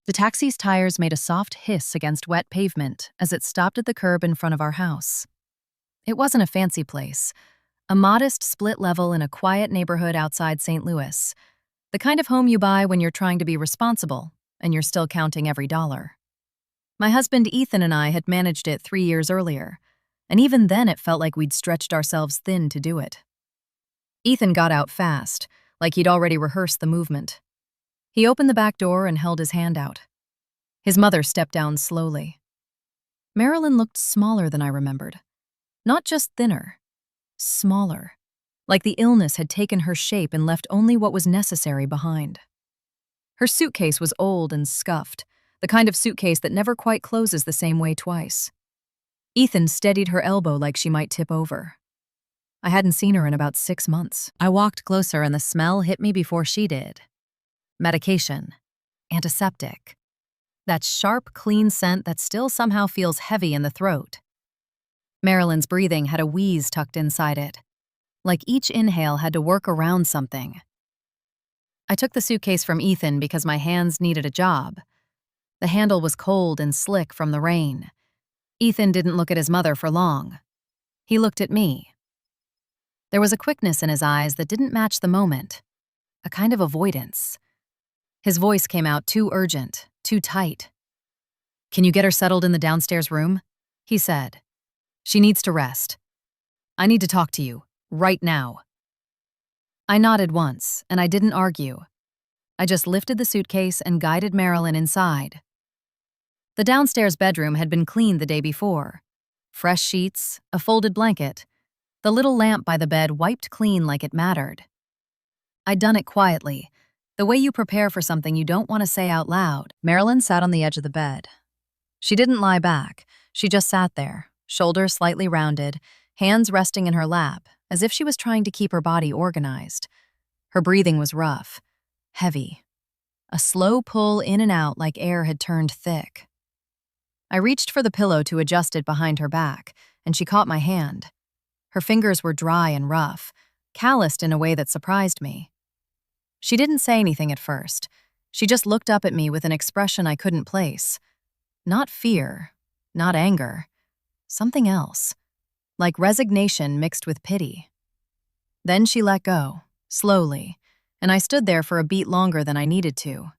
The taxi's tires made a soft hiss against wet pavement as it stopped at the curb in front of our house. It wasn't a fancy place, a modest split level in a quiet neighborhood outside St. Louis, the kind of home you buy when you're trying to be responsible and you're still counting every dollar. My husband Ethan and I had managed it 3 years earlier, and even then it felt like we'd stretched ourselves thin to do it. Ethan got out fast, like he'd already rehearsed the movement. He opened the back door and held his hand out. His mother stepped down slowly. Marilyn looked smaller than I remembered. Not just thinner, smaller, like the illness had taken her shape and left only what was necessary behind. Her suitcase was old and scuffed, the kind of suitcase that never quite closes the same way twice. Ethan steadied her elbow like she might tip over. I hadn't seen her in about 6 months. I walked closer and the smell hit me before she did. Medication. Antiseptic. That sharp, clean scent that still somehow feels heavy in the throat. Marilyn's breathing had a wheeze tucked inside it, like each inhale had to work around something. I took the suitcase from Ethan because my hands needed a job. The handle was cold and slick from the rain. Ethan didn't look at his mother for long. He looked at me. There was a quickness in his eyes that didn't match the moment, a kind of avoidance. His voice came out too urgent, too tight. "Can you get her settled in the downstairs room?" he said. "She needs to rest. I need to talk to you, right now." I nodded once, and I didn't argue. I just lifted the suitcase and guided Marilyn inside. The downstairs bedroom had been cleaned the day before. Fresh sheets, a folded blanket, the little lamp by the bed wiped clean like it mattered. I'd done it quietly, the way you prepare for something you don't want to say out loud. Marilyn sat on the edge of the bed. She didn't lie back. She just sat there, shoulders slightly rounded, hands resting in her lap, as if she was trying to keep her body organized. Her breathing was rough, heavy, a slow pull in and out like air had turned thick. I reached for the pillow to adjust it behind her back, and she caught my hand. Her fingers were dry and rough, calloused in a way that surprised me. She didn't say anything at first. She just looked up at me with an expression I couldn't place. Not fear, not anger, something else, like resignation mixed with pity. Then she let go, slowly, and I stood there for a beat longer than I needed to.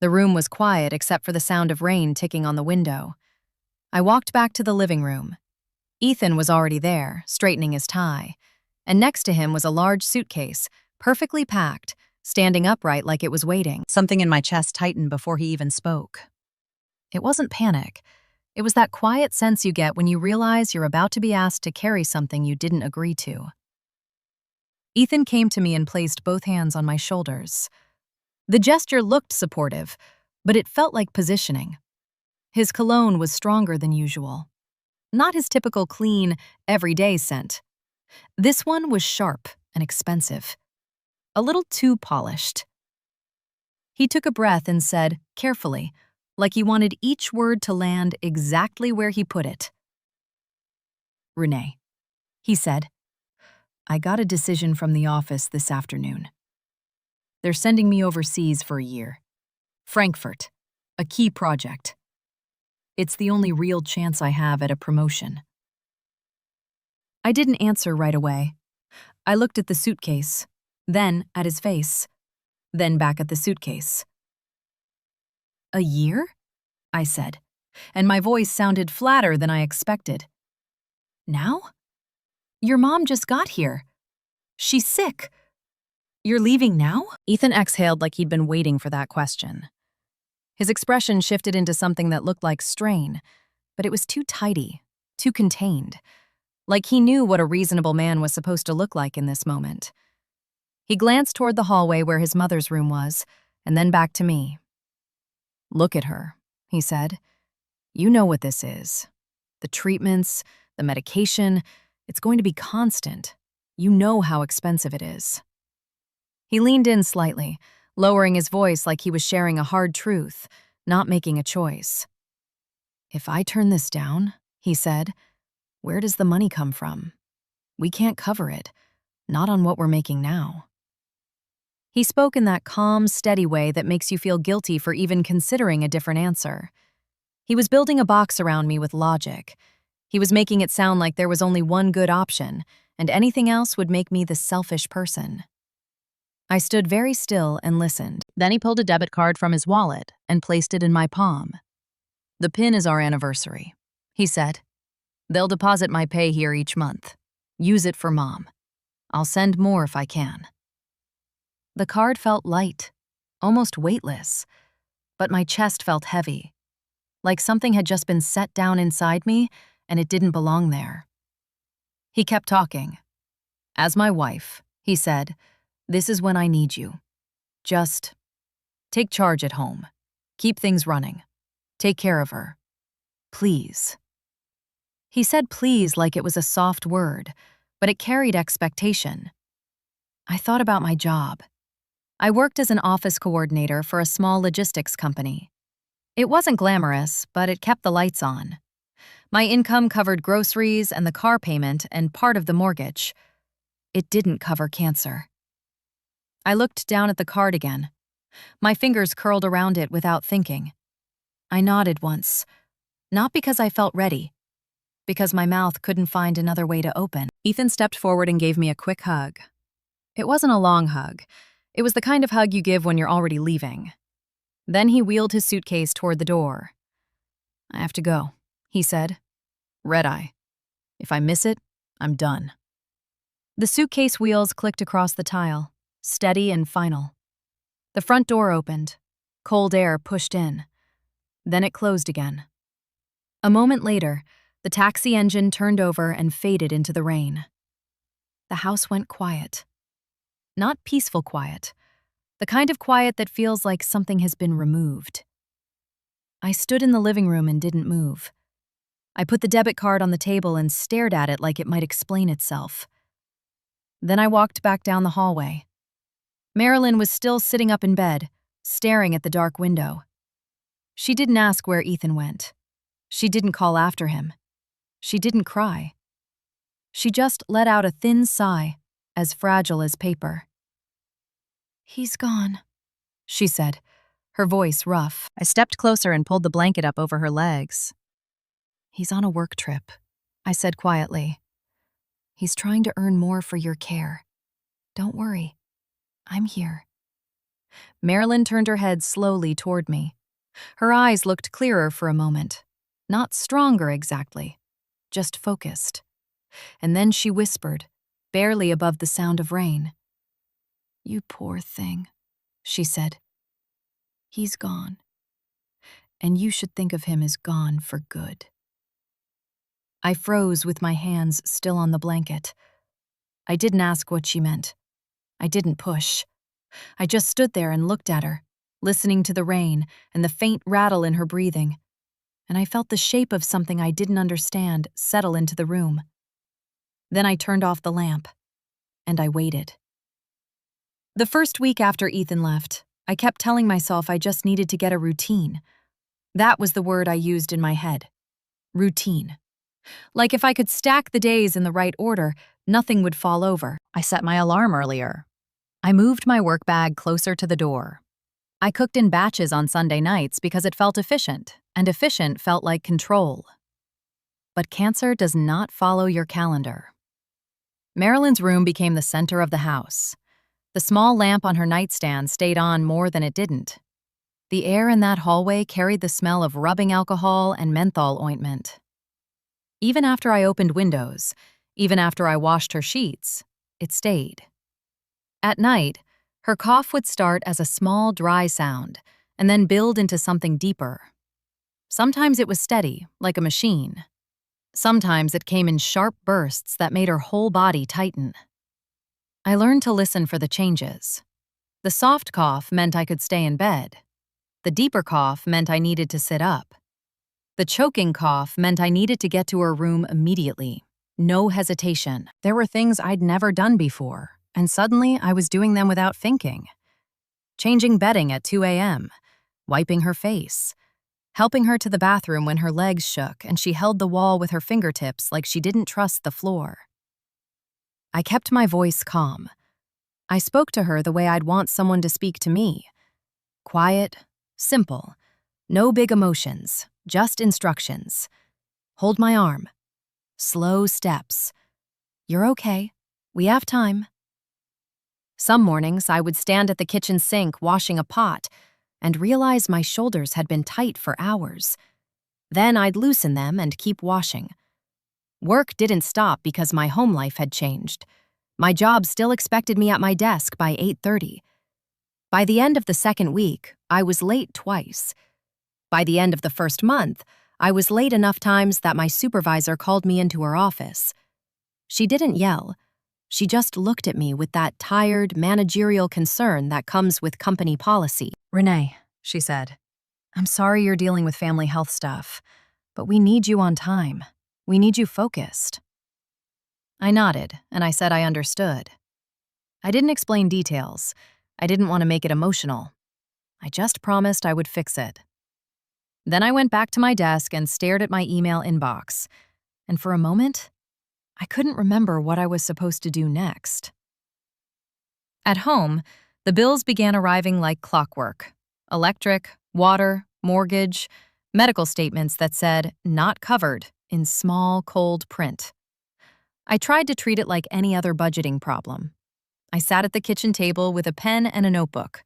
The room was quiet except for the sound of rain ticking on the window. I walked back to the living room. Ethan was already there, straightening his tie, and next to him was a large suitcase, perfectly packed, standing upright like it was waiting. Something in my chest tightened before he even spoke. It wasn't panic. It was that quiet sense you get when you realize you're about to be asked to carry something you didn't agree to. Ethan came to me and placed both hands on my shoulders. The gesture looked supportive, but it felt like positioning. His cologne was stronger than usual. Not his typical clean, everyday scent. This one was sharp and expensive. A little too polished. He took a breath and said, carefully, like he wanted each word to land exactly where he put it. "Renee," he said, "I got a decision from the office this afternoon. They're sending me overseas for a year. Frankfurt, a key project. It's the only real chance I have at a promotion." I didn't answer right away. I looked at the suitcase, then at his face, then back at the suitcase. "A year?" I said, and my voice sounded flatter than I expected. "Now? Your mom just got here. She's sick. You're leaving now?" Ethan exhaled like he'd been waiting for that question. His expression shifted into something that looked like strain, but it was too tidy, too contained, like he knew what a reasonable man was supposed to look like in this moment. He glanced toward the hallway where his mother's room was, and then back to me. "Look at her," he said. "You know what this is. The treatments, the medication, it's going to be constant. You know how expensive it is." He leaned in slightly, lowering his voice like he was sharing a hard truth, not making a choice. "If I turn this down," he said, "where does the money come from? We can't cover it, not on what we're making now." He spoke in that calm, steady way that makes you feel guilty for even considering a different answer. He was building a box around me with logic. He was making it sound like there was only one good option, and anything else would make me the selfish person. I stood very still and listened. Then he pulled a debit card from his wallet and placed it in my palm. "The pin is our anniversary," he said. "They'll deposit my pay here each month. Use it for Mom. I'll send more if I can." The card felt light, almost weightless, but my chest felt heavy, like something had just been set down inside me and it didn't belong there. He kept talking. "As my wife," he said, "this is when I need you. Just take charge at home. Keep things running. Take care of her. Please." He said please like it was a soft word, but it carried expectation. I thought about my job. I worked as an office coordinator for a small logistics company. It wasn't glamorous, but it kept the lights on. My income covered groceries and the car payment and part of the mortgage. It didn't cover cancer. I looked down at the card again. My fingers curled around it without thinking. I nodded once, not because I felt ready, because my mouth couldn't find another way to open. Ethan stepped forward and gave me a quick hug. It wasn't a long hug. It was the kind of hug you give when you're already leaving. Then he wheeled his suitcase toward the door. "I have to go," he said. "Red eye. If I miss it, I'm done." The suitcase wheels clicked across the tile, steady and final. The front door opened. Cold air pushed in. Then it closed again. A moment later, the taxi engine turned over and faded into the rain. The house went quiet. Not peaceful quiet, the kind of quiet that feels like something has been removed. I stood in the living room and didn't move. I put the debit card on the table and stared at it like it might explain itself. Then I walked back down the hallway. Marilyn was still sitting up in bed, staring at the dark window. She didn't ask where Ethan went. She didn't call after him. She didn't cry. She just let out a thin sigh, as fragile as paper. "He's gone," she said, her voice rough. I stepped closer and pulled the blanket up over her legs. "He's on a work trip," I said quietly. "He's trying to earn more for your care. Don't worry. I'm here." Marilyn turned her head slowly toward me. Her eyes looked clearer for a moment. Not stronger exactly, just focused. And then she whispered, barely above the sound of rain. "You poor thing," she said. "He's gone. And you should think of him as gone for good." I froze with my hands still on the blanket. I didn't ask what she meant. I didn't push. I just stood there and looked at her, listening to the rain and the faint rattle in her breathing. And I felt the shape of something I didn't understand settle into the room. Then I turned off the lamp, and I waited. The first week after Ethan left, I kept telling myself I just needed to get a routine. That was the word I used in my head. Routine. Like if I could stack the days in the right order, nothing would fall over. I set my alarm earlier. I moved my work bag closer to the door. I cooked in batches on Sunday nights because it felt efficient, and efficient felt like control. But cancer does not follow your calendar. Marilyn's room became the center of the house. The small lamp on her nightstand stayed on more than it didn't. The air in that hallway carried the smell of rubbing alcohol and menthol ointment. Even after I opened windows, even after I washed her sheets, it stayed. At night, her cough would start as a small, dry sound, and then build into something deeper. Sometimes it was steady, like a machine. Sometimes it came in sharp bursts that made her whole body tighten. I learned to listen for the changes. The soft cough meant I could stay in bed. The deeper cough meant I needed to sit up. The choking cough meant I needed to get to her room immediately. No hesitation. There were things I'd never done before, and suddenly I was doing them without thinking. Changing bedding at 2 a.m., wiping her face, helping her to the bathroom when her legs shook and she held the wall with her fingertips like she didn't trust the floor. I kept my voice calm. I spoke to her the way I'd want someone to speak to me. Quiet, simple, no big emotions, just instructions. Hold my arm. Slow steps. You're okay. We have time. Some mornings, I would stand at the kitchen sink washing a pot and realize my shoulders had been tight for hours. Then I'd loosen them and keep washing. Work didn't stop because my home life had changed. My job still expected me at my desk by 8:30. By the end of the second week, I was late twice. By the end of the first month, I was late enough times that my supervisor called me into her office. She didn't yell. She just looked at me with that tired, managerial concern that comes with company policy. "Renee," she said, "I'm sorry you're dealing with family health stuff, but we need you on time. We need you focused." I nodded, and I said I understood. I didn't explain details. I didn't want to make it emotional. I just promised I would fix it. Then I went back to my desk and stared at my email inbox. And for a moment, I couldn't remember what I was supposed to do next. At home, the bills began arriving like clockwork. Electric, water, mortgage, medical statements that said, "Not covered," in small, cold print. I tried to treat it like any other budgeting problem. I sat at the kitchen table with a pen and a notebook.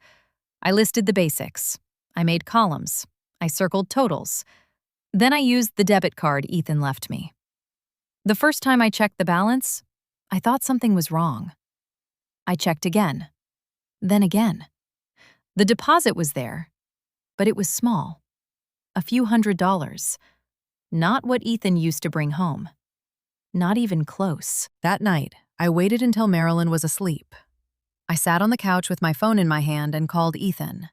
I listed the basics. I made columns. I circled totals. Then I used the debit card Ethan left me. The first time I checked the balance, I thought something was wrong. I checked again. Then again. The deposit was there, but it was small. A few $100s. Not what Ethan used to bring home. Not even close. That night, I waited until Marilyn was asleep. I sat on the couch with my phone in my hand and called Ethan.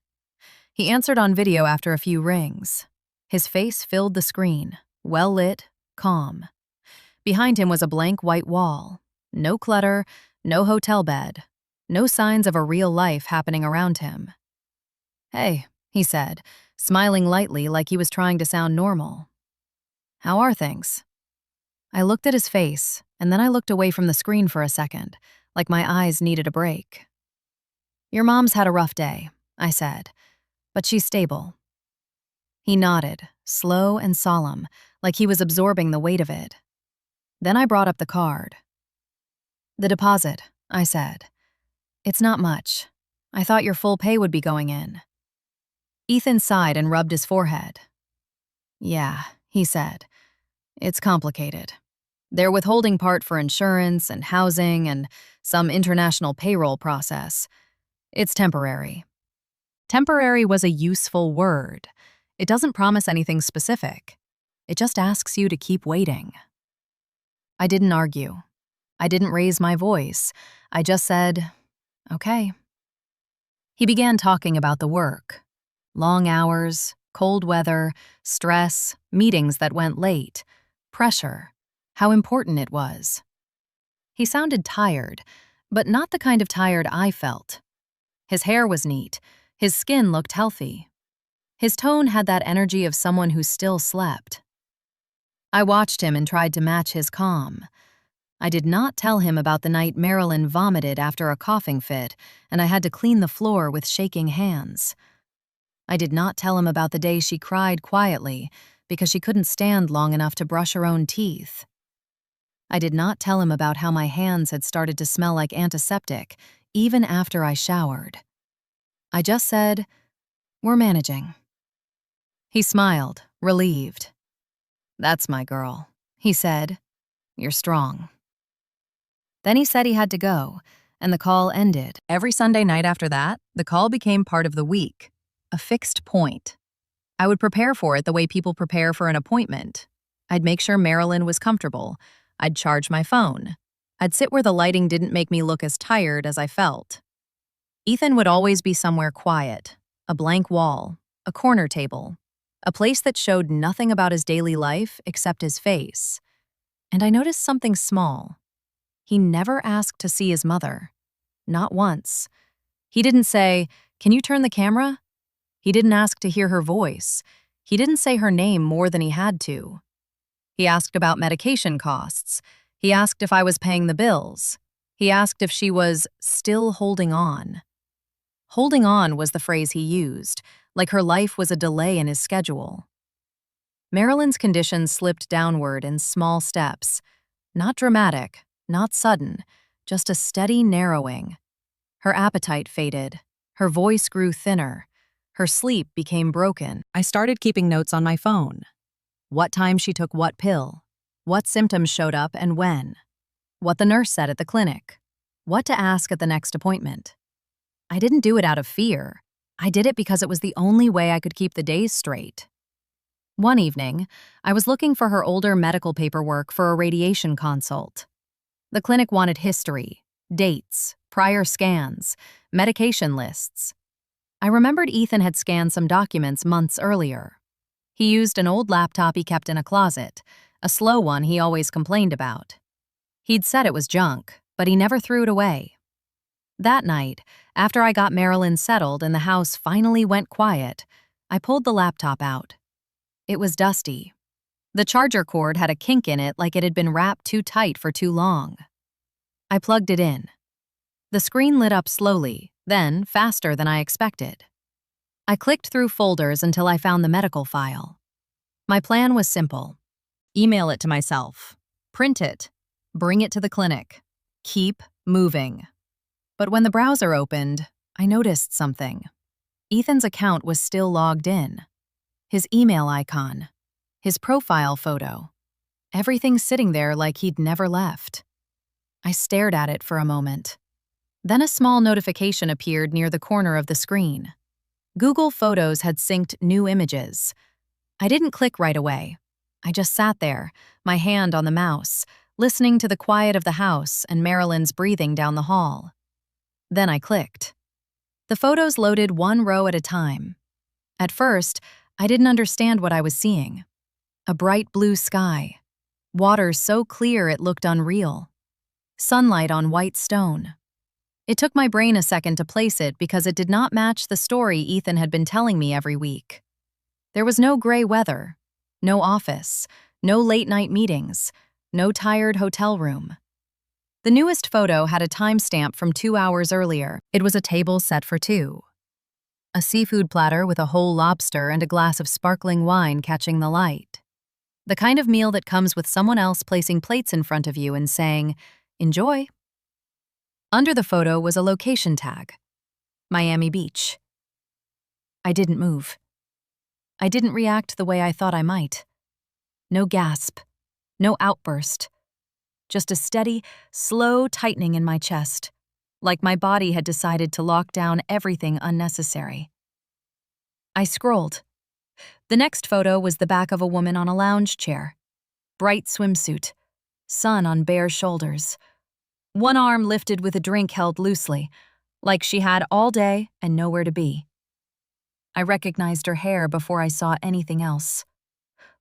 He answered on video after a few rings. His face filled the screen, well-lit, calm. Behind him was a blank white wall. No clutter, no hotel bed, no signs of a real life happening around him. "Hey," he said, smiling lightly like he was trying to sound normal. "How are things?" I looked at his face, and then I looked away from the screen for a second, like my eyes needed a break. "Your mom's had a rough day," I said, "but she's stable." He nodded, slow and solemn, like he was absorbing the weight of it. Then I brought up the card. "The deposit," I said. "It's not much. I thought your full pay would be going in." Ethan sighed and rubbed his forehead. "Yeah," he said. "It's complicated. They're withholding part for insurance and housing and some international payroll process. It's temporary." Temporary was a useful word. It doesn't promise anything specific. It just asks you to keep waiting. I didn't argue. I didn't raise my voice. I just said, "Okay." He began talking about the work. Long hours, cold weather, stress, meetings that went late, pressure, how important it was. He sounded tired, but not the kind of tired I felt. His hair was neat. His skin looked healthy. His tone had that energy of someone who still slept. I watched him and tried to match his calm. I did not tell him about the night Marilyn vomited after a coughing fit, and I had to clean the floor with shaking hands. I did not tell him about the day she cried quietly because she couldn't stand long enough to brush her own teeth. I did not tell him about how my hands had started to smell like antiseptic, even after I showered. I just said, "We're managing." He smiled, relieved. "That's my girl," he said. "You're strong." Then he said he had to go, and the call ended. Every Sunday night after that, the call became part of the week, a fixed point. I would prepare for it the way people prepare for an appointment. I'd make sure Marilyn was comfortable. I'd charge my phone. I'd sit where the lighting didn't make me look as tired as I felt. Ethan would always be somewhere quiet, a blank wall, a corner table, a place that showed nothing about his daily life except his face. And I noticed something small. He never asked to see his mother. Not once. He didn't say, "Can you turn the camera?" He didn't ask to hear her voice. He didn't say her name more than he had to. He asked about medication costs. He asked if I was paying the bills. He asked if she was still holding on. Holding on was the phrase he used, like her life was a delay in his schedule. Marilyn's condition slipped downward in small steps. Not dramatic, not sudden, just a steady narrowing. Her appetite faded. Her voice grew thinner. Her sleep became broken. I started keeping notes on my phone. What time she took what pill. What symptoms showed up and when. What the nurse said at the clinic. What to ask at the next appointment. I didn't do it out of fear. I did it because it was the only way I could keep the days straight. One evening, I was looking for her older medical paperwork for a radiation consult. The clinic wanted history, dates, prior scans, medication lists. I remembered Ethan had scanned some documents months earlier. He used an old laptop he kept in a closet, a slow one he always complained about. He'd said it was junk, but he never threw it away. That night, after I got Marilyn settled and the house finally went quiet, I pulled the laptop out. It was dusty. The charger cord had a kink in it like it had been wrapped too tight for too long. I plugged it in. The screen lit up slowly, then faster than I expected. I clicked through folders until I found the medical file. My plan was simple. Email it to myself. Print it. Bring it to the clinic. Keep moving. But when the browser opened, I noticed something. Ethan's account was still logged in. His email icon. His profile photo. Everything sitting there like he'd never left. I stared at it for a moment. Then a small notification appeared near the corner of the screen. Google Photos had synced new images. I didn't click right away. I just sat there, my hand on the mouse, listening to the quiet of the house and Marilyn's breathing down the hall. Then I clicked. The photos loaded one row at a time. At first, I didn't understand what I was seeing. A bright blue sky. Water so clear it looked unreal. Sunlight on white stone. It took my brain a second to place it because it did not match the story Ethan had been telling me every week. There was no gray weather, no office, no late-night meetings, no tired hotel room. The newest photo had a timestamp from 2 hours earlier. It was a table set for two. A seafood platter with a whole lobster and a glass of sparkling wine catching the light. The kind of meal that comes with someone else placing plates in front of you and saying, "Enjoy." Under the photo was a location tag, Miami Beach. I didn't move. I didn't react the way I thought I might. No gasp, no outburst. Just a steady, slow tightening in my chest, like my body had decided to lock down everything unnecessary. I scrolled. The next photo was the back of a woman on a lounge chair. Bright swimsuit, sun on bare shoulders. One arm lifted with a drink held loosely, like she had all day and nowhere to be. I recognized her hair before I saw anything else.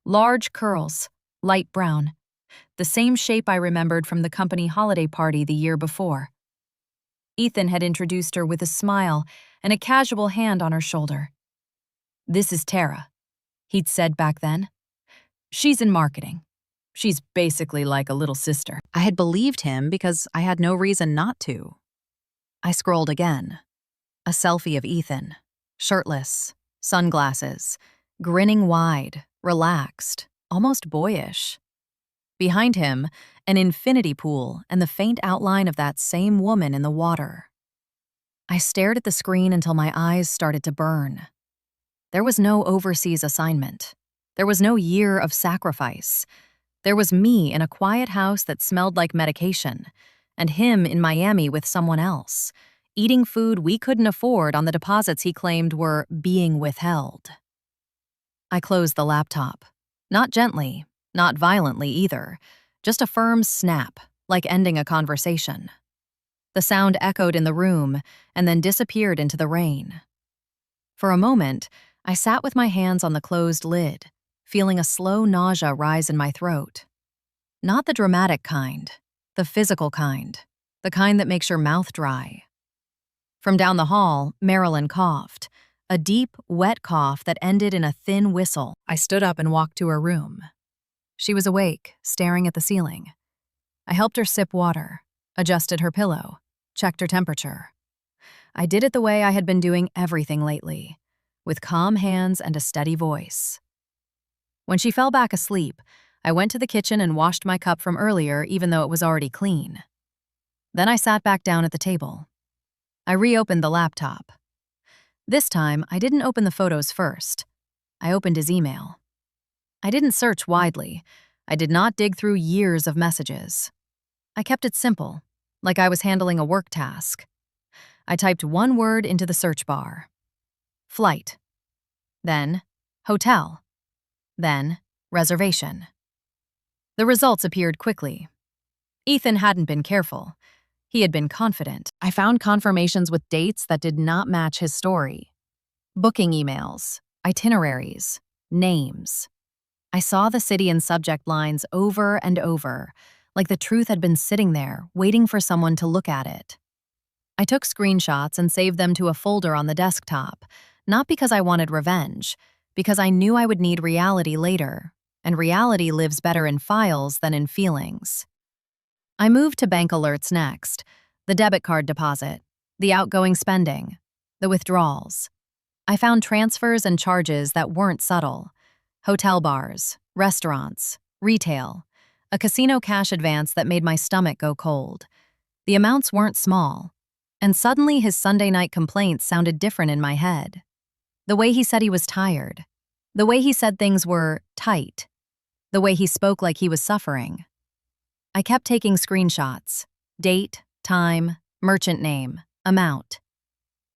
Large curls, light brown, the same shape I remembered from the company holiday party the year before. Ethan had introduced her with a smile and a casual hand on her shoulder. "This is Tara," he'd said back then. "She's in marketing. She's basically like a little sister." I had believed him because I had no reason not to. I scrolled again. A selfie of Ethan, shirtless, sunglasses, grinning wide, relaxed, almost boyish. Behind him, an infinity pool and the faint outline of that same woman in the water. I stared at the screen until my eyes started to burn. There was no overseas assignment. There was no year of sacrifice. There was me in a quiet house that smelled like medication, and him in Miami with someone else, eating food we couldn't afford on the deposits he claimed were being withheld. I closed the laptop. Not gently, not violently either, just a firm snap, like ending a conversation. The sound echoed in the room and then disappeared into the rain. For a moment, I sat with my hands on the closed lid, feeling a slow nausea rise in my throat. Not the dramatic kind, the physical kind, the kind that makes your mouth dry. From down the hall, Marilyn coughed, a deep, wet cough that ended in a thin whistle. I stood up and walked to her room. She was awake, staring at the ceiling. I helped her sip water, adjusted her pillow, checked her temperature. I did it the way I had been doing everything lately, with calm hands and a steady voice. When she fell back asleep, I went to the kitchen and washed my cup from earlier even though it was already clean. Then I sat back down at the table. I reopened the laptop. This time, I didn't open the photos first. I opened his email. I didn't search widely. I did not dig through years of messages. I kept it simple, like I was handling a work task. I typed one word into the search bar. Flight. Then, hotel. Then, reservation. The results appeared quickly. Ethan hadn't been careful. He had been confident. I found confirmations with dates that did not match his story. Booking emails, itineraries, names. I saw the city in subject lines over and over, like the truth had been sitting there, waiting for someone to look at it. I took screenshots and saved them to a folder on the desktop, not because I wanted revenge, because I knew I would need reality later, and reality lives better in files than in feelings. I moved to bank alerts next, the debit card deposit, the outgoing spending, the withdrawals. I found transfers and charges that weren't subtle. Hotel bars, restaurants, retail, a casino cash advance that made my stomach go cold. The amounts weren't small, and suddenly his Sunday night complaints sounded different in my head. The way he said he was tired, the way he said things were tight, the way he spoke like he was suffering. I kept taking screenshots, date, time, merchant name, amount.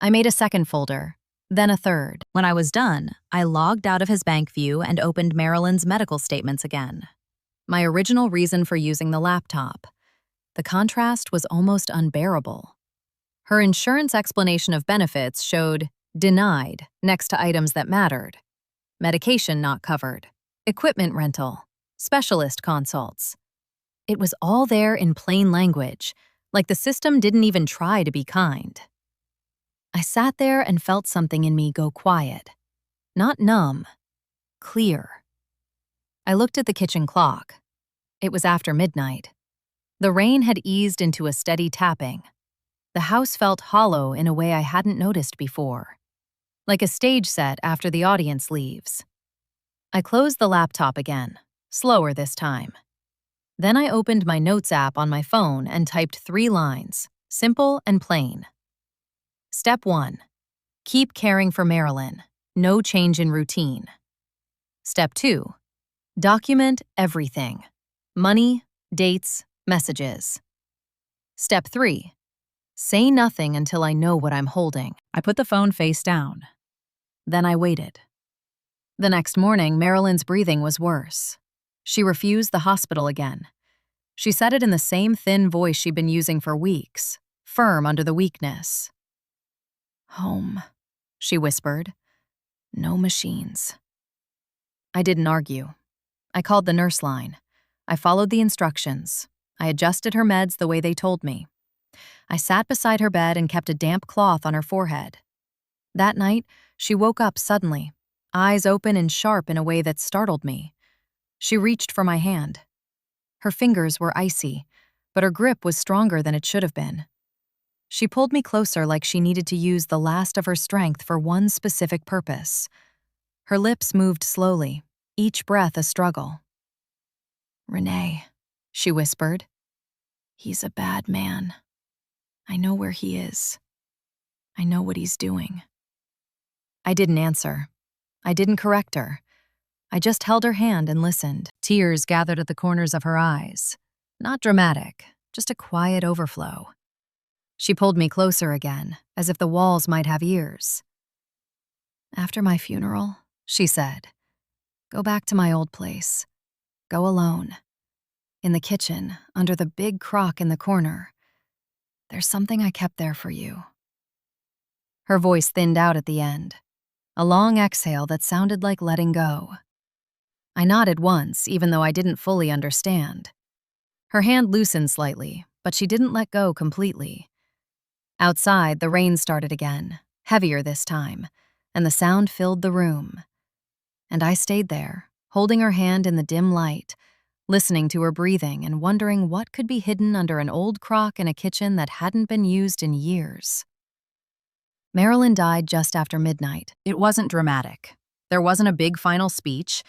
I made a second folder, then a third. When I was done, I logged out of his bank view and opened Marilyn's medical statements again. My original reason for using the laptop. The contrast was almost unbearable. Her insurance explanation of benefits showed denied next to items that mattered. Medication not covered, equipment rental, specialist consults. It was all there in plain language, like the system didn't even try to be kind. I sat there and felt something in me go quiet. Not numb, clear. I looked at the kitchen clock. It was after midnight. The rain had eased into a steady tapping. The house felt hollow in a way I hadn't noticed before, like a stage set after the audience leaves. I closed the laptop again, slower this time. Then I opened my notes app on my phone and typed 3 lines, simple and plain. Step 1. Keep caring for Marilyn. No change in routine. Step 2. Document everything. Money, dates, messages. Step 3. Say nothing until I know what I'm holding. I put the phone face down. Then I waited. The next morning, Marilyn's breathing was worse. She refused the hospital again. She said it in the same thin voice she'd been using for weeks, firm under the weakness. Home, she whispered. No machines. I didn't argue. I called the nurse line. I followed the instructions. I adjusted her meds the way they told me. I sat beside her bed and kept a damp cloth on her forehead. That night, she woke up suddenly, eyes open and sharp in a way that startled me. She reached for my hand. Her fingers were icy, but her grip was stronger than it should have been. She pulled me closer like she needed to use the last of her strength for one specific purpose. Her lips moved slowly, each breath a struggle. Renee, she whispered. He's a bad man. I know where he is. I know what he's doing. I didn't answer. I didn't correct her. I just held her hand and listened. Tears gathered at the corners of her eyes. Not dramatic, just a quiet overflow. She pulled me closer again, as if the walls might have ears. After my funeral, she said, go back to my old place. Go alone. In the kitchen, under the big crock in the corner. There's something I kept there for you. Her voice thinned out at the end, a long exhale that sounded like letting go. I nodded once, even though I didn't fully understand. Her hand loosened slightly, but she didn't let go completely. Outside, the rain started again, heavier this time, and the sound filled the room. And I stayed there, holding her hand in the dim light, listening to her breathing and wondering what could be hidden under an old crock in a kitchen that hadn't been used in years. Marilyn died just after midnight. It wasn't dramatic. There wasn't a big final speech.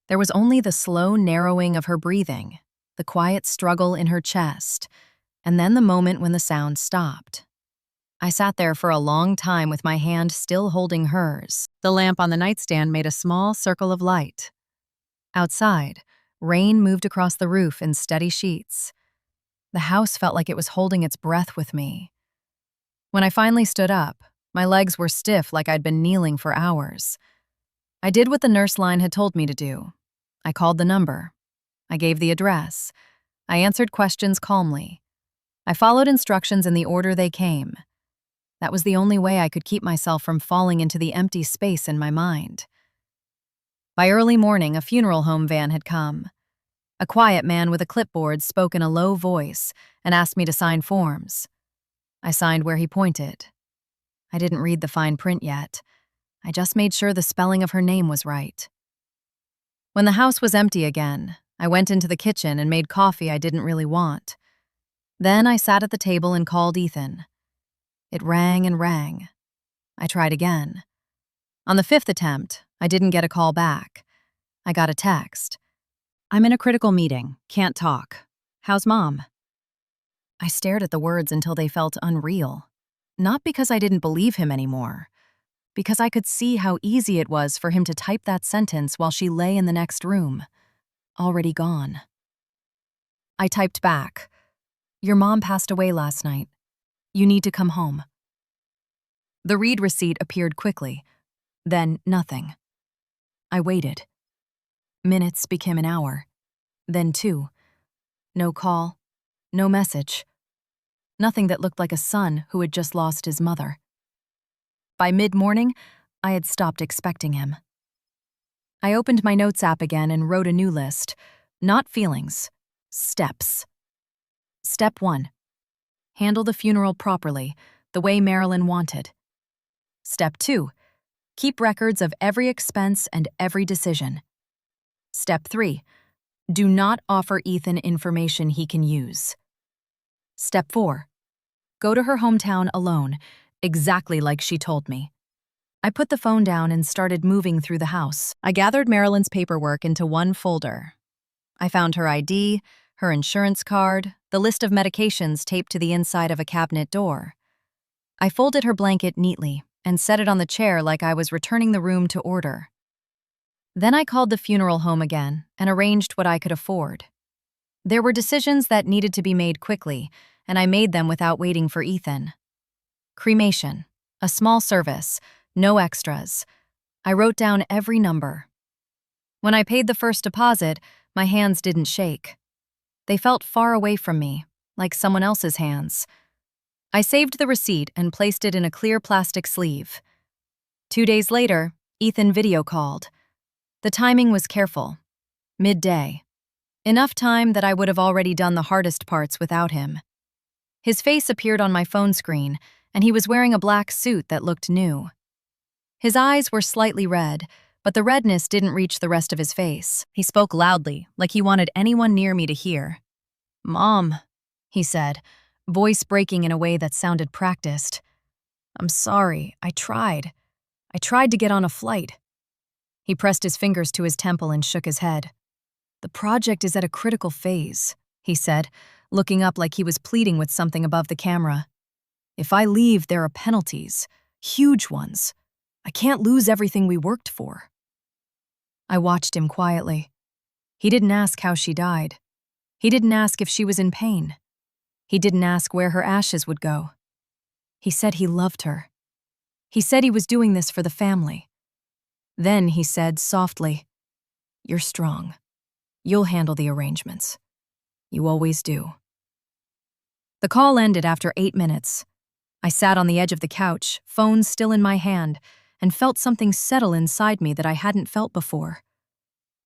There was only the slow narrowing of her breathing, the quiet struggle in her chest, and then the moment when the sound stopped. I sat there for a long time with my hand still holding hers. The lamp on the nightstand made a small circle of light. Outside, rain moved across the roof in steady sheets. The house felt like it was holding its breath with me. When I finally stood up, my legs were stiff like I'd been kneeling for hours. I did what the nurse line had told me to do. I called the number. I gave the address. I answered questions calmly. I followed instructions in the order they came. That was the only way I could keep myself from falling into the empty space in my mind. By early morning, a funeral home van had come. A quiet man with a clipboard spoke in a low voice and asked me to sign forms. I signed where he pointed. I didn't read the fine print yet. I just made sure the spelling of her name was right. When the house was empty again, I went into the kitchen and made coffee I didn't really want. Then I sat at the table and called Ethan. It rang and rang. I tried again. On the 5th attempt, I didn't get a call back. I got a text. "I'm in a critical meeting. Can't talk. How's Mom?" I stared at the words until they felt unreal. Not because I didn't believe him anymore, because I could see how easy it was for him to type that sentence while she lay in the next room, already gone. I typed back, "Your mom passed away last night. You need to come home." The read receipt appeared quickly, then nothing. I waited. Minutes became an hour, then 2. No call, no message. Nothing that looked like a son who had just lost his mother. By mid-morning, I had stopped expecting him. I opened my notes app again and wrote a new list. Not feelings, steps. Step 1. Handle the funeral properly, the way Marilyn wanted. Step 2. Keep records of every expense and every decision. Step 3. Do not offer Ethan information he can use. Step 4. Go to her hometown alone, exactly like she told me. I put the phone down and started moving through the house. I gathered Marilyn's paperwork into one folder. I found her ID, her insurance card, the list of medications taped to the inside of a cabinet door. I folded her blanket neatly and set it on the chair like I was returning the room to order. Then I called the funeral home again and arranged what I could afford. There were decisions that needed to be made quickly, and I made them without waiting for Ethan. Cremation, a small service, no extras. I wrote down every number. When I paid the first deposit, my hands didn't shake. They felt far away from me, like someone else's hands. I saved the receipt and placed it in a clear plastic sleeve. 2 days later, Ethan video called. The timing was careful. Midday. Enough time that I would have already done the hardest parts without him. His face appeared on my phone screen, and he was wearing a black suit that looked new. His eyes were slightly red, but the redness didn't reach the rest of his face. He spoke loudly, like he wanted anyone near me to hear. "Mom," he said, voice breaking in a way that sounded practiced. "I'm sorry, I tried. I tried to get on a flight." He pressed his fingers to his temple and shook his head. "The project is at a critical phase," he said, looking up like he was pleading with something above the camera. "If I leave, there are penalties, huge ones. I can't lose everything we worked for." I watched him quietly. He didn't ask how she died. He didn't ask if she was in pain. He didn't ask where her ashes would go. He said he loved her. He said he was doing this for the family. Then he said softly, "You're strong. You'll handle the arrangements. You always do." The call ended after 8 minutes. I sat on the edge of the couch, phone still in my hand, and felt something settle inside me that I hadn't felt before.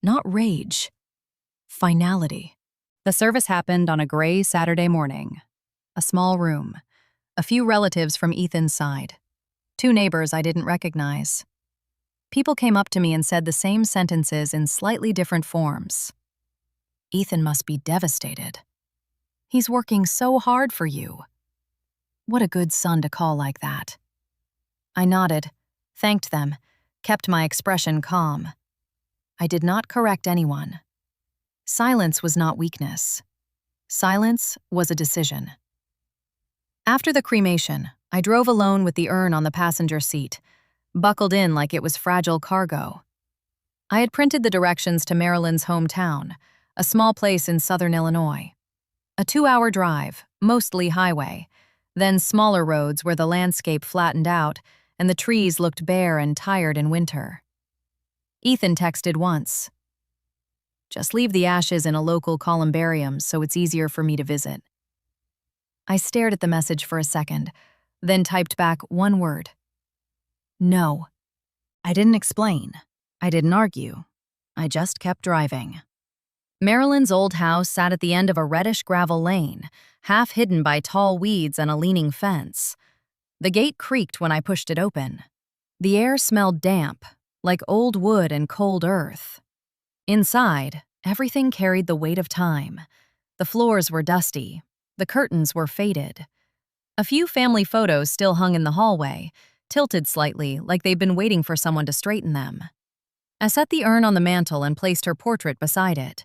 Not rage. Finality. The service happened on a gray Saturday morning. A small room. A few relatives from Ethan's side. 2 neighbors I didn't recognize. People came up to me and said the same sentences in slightly different forms. Ethan must be devastated. He's working so hard for you. What a good son to call like that. I nodded, thanked them, kept my expression calm. I did not correct anyone. Silence was not weakness. Silence was a decision. After the cremation, I drove alone with the urn on the passenger seat, buckled in like it was fragile cargo. I had printed the directions to Marilyn's hometown, a small place in southern Illinois. A 2-hour drive, mostly highway, then smaller roads where the landscape flattened out and the trees looked bare and tired in winter. Ethan texted once. Just leave the ashes in a local columbarium so it's easier for me to visit. I stared at the message for a second, then typed back one word. No. I didn't explain. I didn't argue. I just kept driving. Marilyn's old house sat at the end of a reddish gravel lane, half hidden by tall weeds and a leaning fence. The gate creaked when I pushed it open. The air smelled damp, like old wood and cold earth. Inside, everything carried the weight of time. The floors were dusty. The curtains were faded. A few family photos still hung in the hallway, tilted slightly like they'd been waiting for someone to straighten them. I set the urn on the mantel and placed her portrait beside it.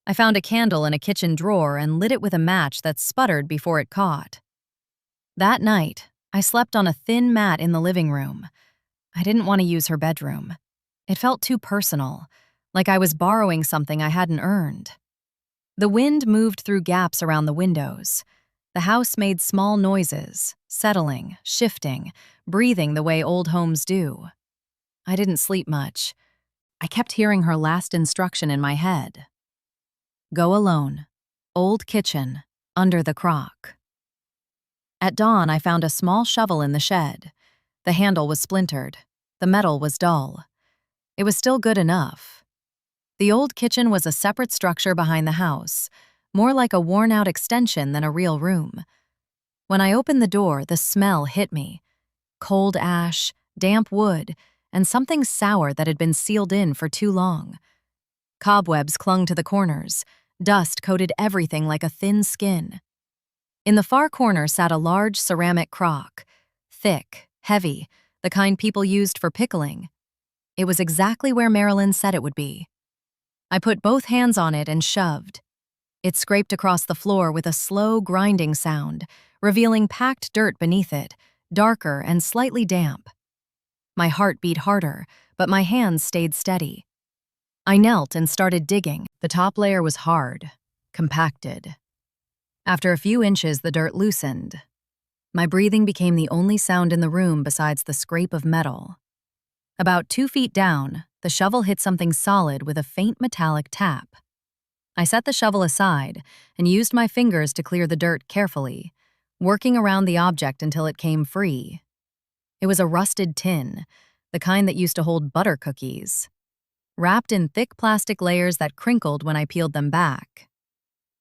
I found a candle in a kitchen drawer and lit it with a match that sputtered before it caught. That night, I slept on a thin mat in the living room. I didn't want to use her bedroom. It felt too personal, like I was borrowing something I hadn't earned. The wind moved through gaps around the windows. The house made small noises, settling, shifting, breathing the way old homes do. I didn't sleep much. I kept hearing her last instruction in my head. Go alone. Old kitchen, under the crock. At dawn, I found a small shovel in the shed. The handle was splintered. The metal was dull. It was still good enough. The old kitchen was a separate structure behind the house, more like a worn-out extension than a real room. When I opened the door, the smell hit me. Cold ash, damp wood, and something sour that had been sealed in for too long. Cobwebs clung to the corners. Dust coated everything like a thin skin. In the far corner sat a large ceramic crock, thick, heavy, the kind people used for pickling. It was exactly where Marilyn said it would be. I put both hands on it and shoved. It scraped across the floor with a slow, grinding sound, revealing packed dirt beneath it, darker and slightly damp. My heart beat harder, but my hands stayed steady. I knelt and started digging. The top layer was hard, compacted. After a few inches, the dirt loosened. My breathing became the only sound in the room besides the scrape of metal. About 2 feet down, the shovel hit something solid with a faint metallic tap. I set the shovel aside and used my fingers to clear the dirt carefully, working around the object until it came free. It was a rusted tin, the kind that used to hold butter cookies, wrapped in thick plastic layers that crinkled when I peeled them back.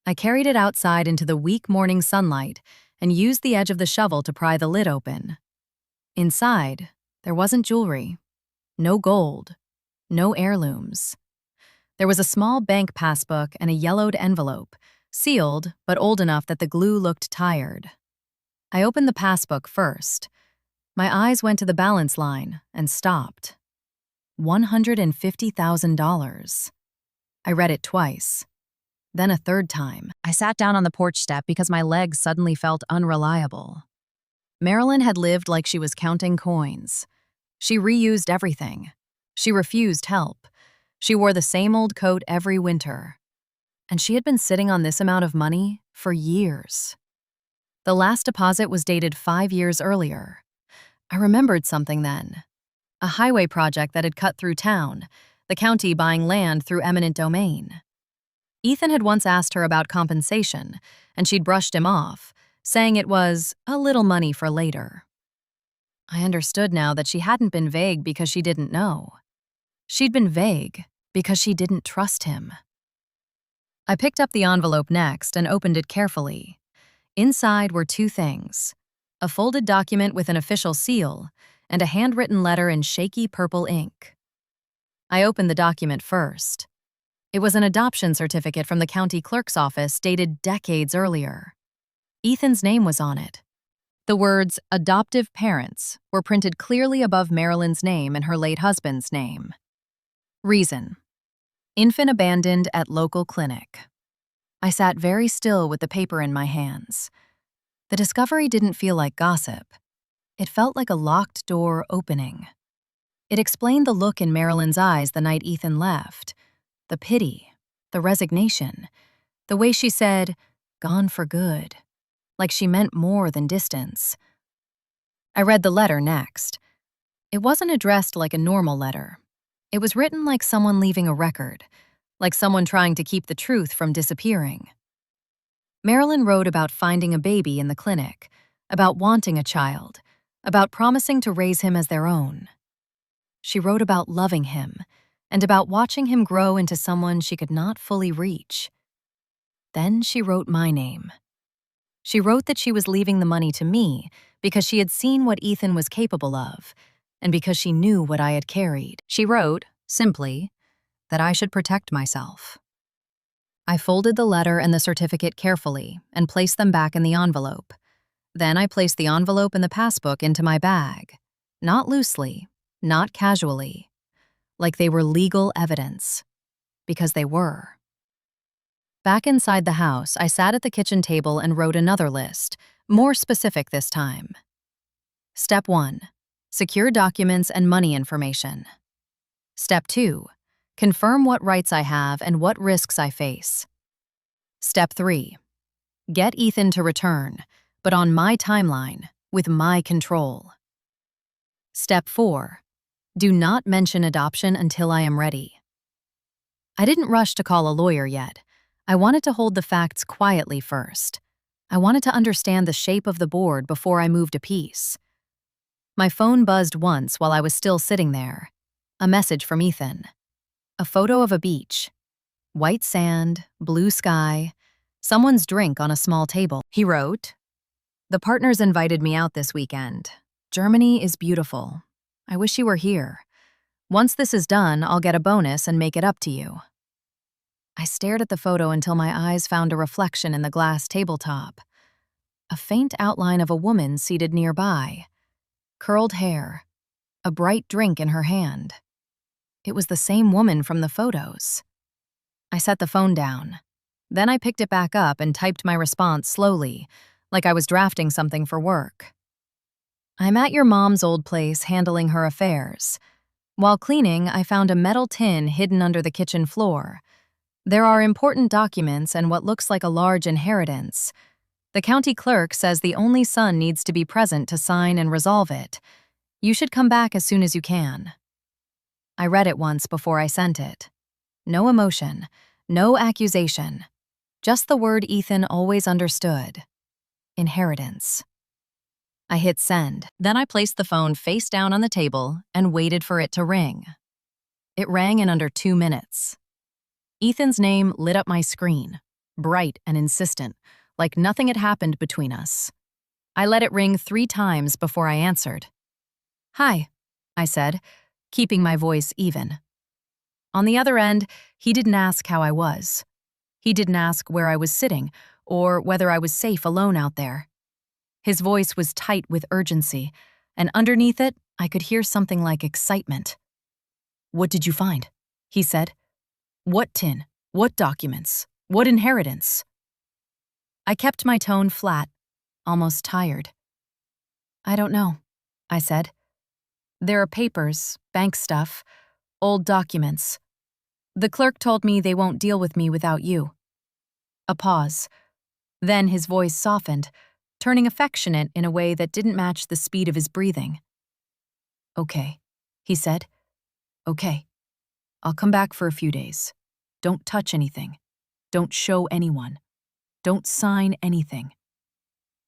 I carried it outside into the weak morning sunlight and used the edge of the shovel to pry the lid open. Inside, there wasn't jewelry, no gold, no heirlooms. There was a small bank passbook and a yellowed envelope, sealed but old enough that the glue looked tired. I opened the passbook first. My eyes went to the balance line and stopped. $150,000. I read it twice, then a third time. I sat down on the porch step because my legs suddenly felt unreliable. Marilyn had lived like she was counting coins. She reused everything. She refused help. She wore the same old coat every winter. And she had been sitting on this amount of money for years. The last deposit was dated 5 years earlier. I remembered something then. A highway project that had cut through town, the county buying land through eminent domain. Ethan had once asked her about compensation, and she'd brushed him off, saying it was a little money for later. I understood now that she hadn't been vague because she didn't know. She'd been vague because she didn't trust him. I picked up the envelope next and opened it carefully. Inside were 2 things: a folded document with an official seal and a handwritten letter in shaky purple ink. I opened the document first. It was an adoption certificate from the county clerk's office dated decades earlier. Ethan's name was on it. The words adoptive parents were printed clearly above Marilyn's name and her late husband's name. Reason: infant abandoned at local clinic. I sat very still with the paper in my hands. The discovery didn't feel like gossip. It felt like a locked door opening. It explained the look in Marilyn's eyes the night Ethan left, the pity, the resignation, the way she said, "Gone for good," like she meant more than distance. I read the letter next. It wasn't addressed like a normal letter. It was written like someone leaving a record, like someone trying to keep the truth from disappearing. Marilyn wrote about finding a baby in the clinic, about wanting a child, about promising to raise him as their own. She wrote about loving him, and about watching him grow into someone she could not fully reach. Then she wrote my name. She wrote that she was leaving the money to me because she had seen what Ethan was capable of, and because she knew what I had carried. She wrote, simply, that I should protect myself. I folded the letter and the certificate carefully and placed them back in the envelope. Then I placed the envelope and the passbook into my bag, not loosely, not casually, like they were legal evidence, because they were. Back inside the house, I sat at the kitchen table and wrote another list, more specific this time. Step 1. Secure documents and money information. Step 2. Confirm what rights I have and what risks I face. Step 3. Get Ethan to return, but on my timeline, with my control. Step 4. Do not mention adoption until I am ready. I didn't rush to call a lawyer yet. I wanted to hold the facts quietly first. I wanted to understand the shape of the board before I moved a piece. My phone buzzed once while I was still sitting there. A message from Ethan. A photo of a beach. White sand, blue sky, someone's drink on a small table. He wrote, "The partners invited me out this weekend. Germany is beautiful. I wish you were here. Once this is done, I'll get a bonus and make it up to you." I stared at the photo until my eyes found a reflection in the glass tabletop. A faint outline of a woman seated nearby. Curled hair. A bright drink in her hand. It was the same woman from the photos. I set the phone down. Then I picked it back up and typed my response slowly, like I was drafting something for work. "I'm at your mom's old place handling her affairs. While cleaning, I found a metal tin hidden under the kitchen floor. There are important documents and what looks like a large inheritance. The county clerk says the only son needs to be present to sign and resolve it. You should come back as soon as you can." I read it once before I sent it. No emotion, no accusation. Just the word Ethan always understood. Inheritance. I hit send. Then I placed the phone face down on the table and waited for it to ring. It rang in under 2 minutes. Ethan's name lit up my screen, bright and insistent, like nothing had happened between us. I let it ring 3 times before I answered. "Hi," I said, keeping my voice even. On the other end, he didn't ask how I was. He didn't ask where I was sitting or whether I was safe alone out there. His voice was tight with urgency, and underneath it, I could hear something like excitement. "What did you find?" he said. "What tin? What documents? What inheritance?" I kept my tone flat, almost tired. "I don't know," I said. "There are papers, bank stuff, old documents. The clerk told me they won't deal with me without you." A pause. Then his voice softened, turning affectionate in a way that didn't match the speed of his breathing. "Okay," he said. "Okay. I'll come back for a few days. Don't touch anything. Don't show anyone. Don't sign anything.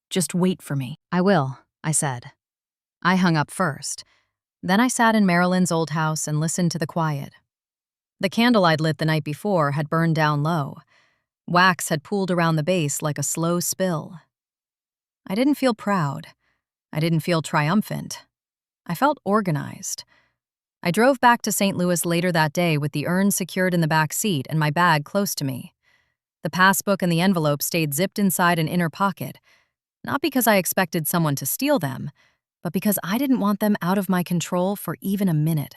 Just wait for me." "I will," I said. I hung up first. Then I sat in Marilyn's old house and listened to the quiet. The candle I'd lit the night before had burned down low. Wax had pooled around the base like a slow spill. I didn't feel proud. I didn't feel triumphant. I felt organized. I drove back to St. Louis later that day with the urn secured in the back seat and my bag close to me. The passbook and the envelope stayed zipped inside an inner pocket, not because I expected someone to steal them, but because I didn't want them out of my control for even a minute.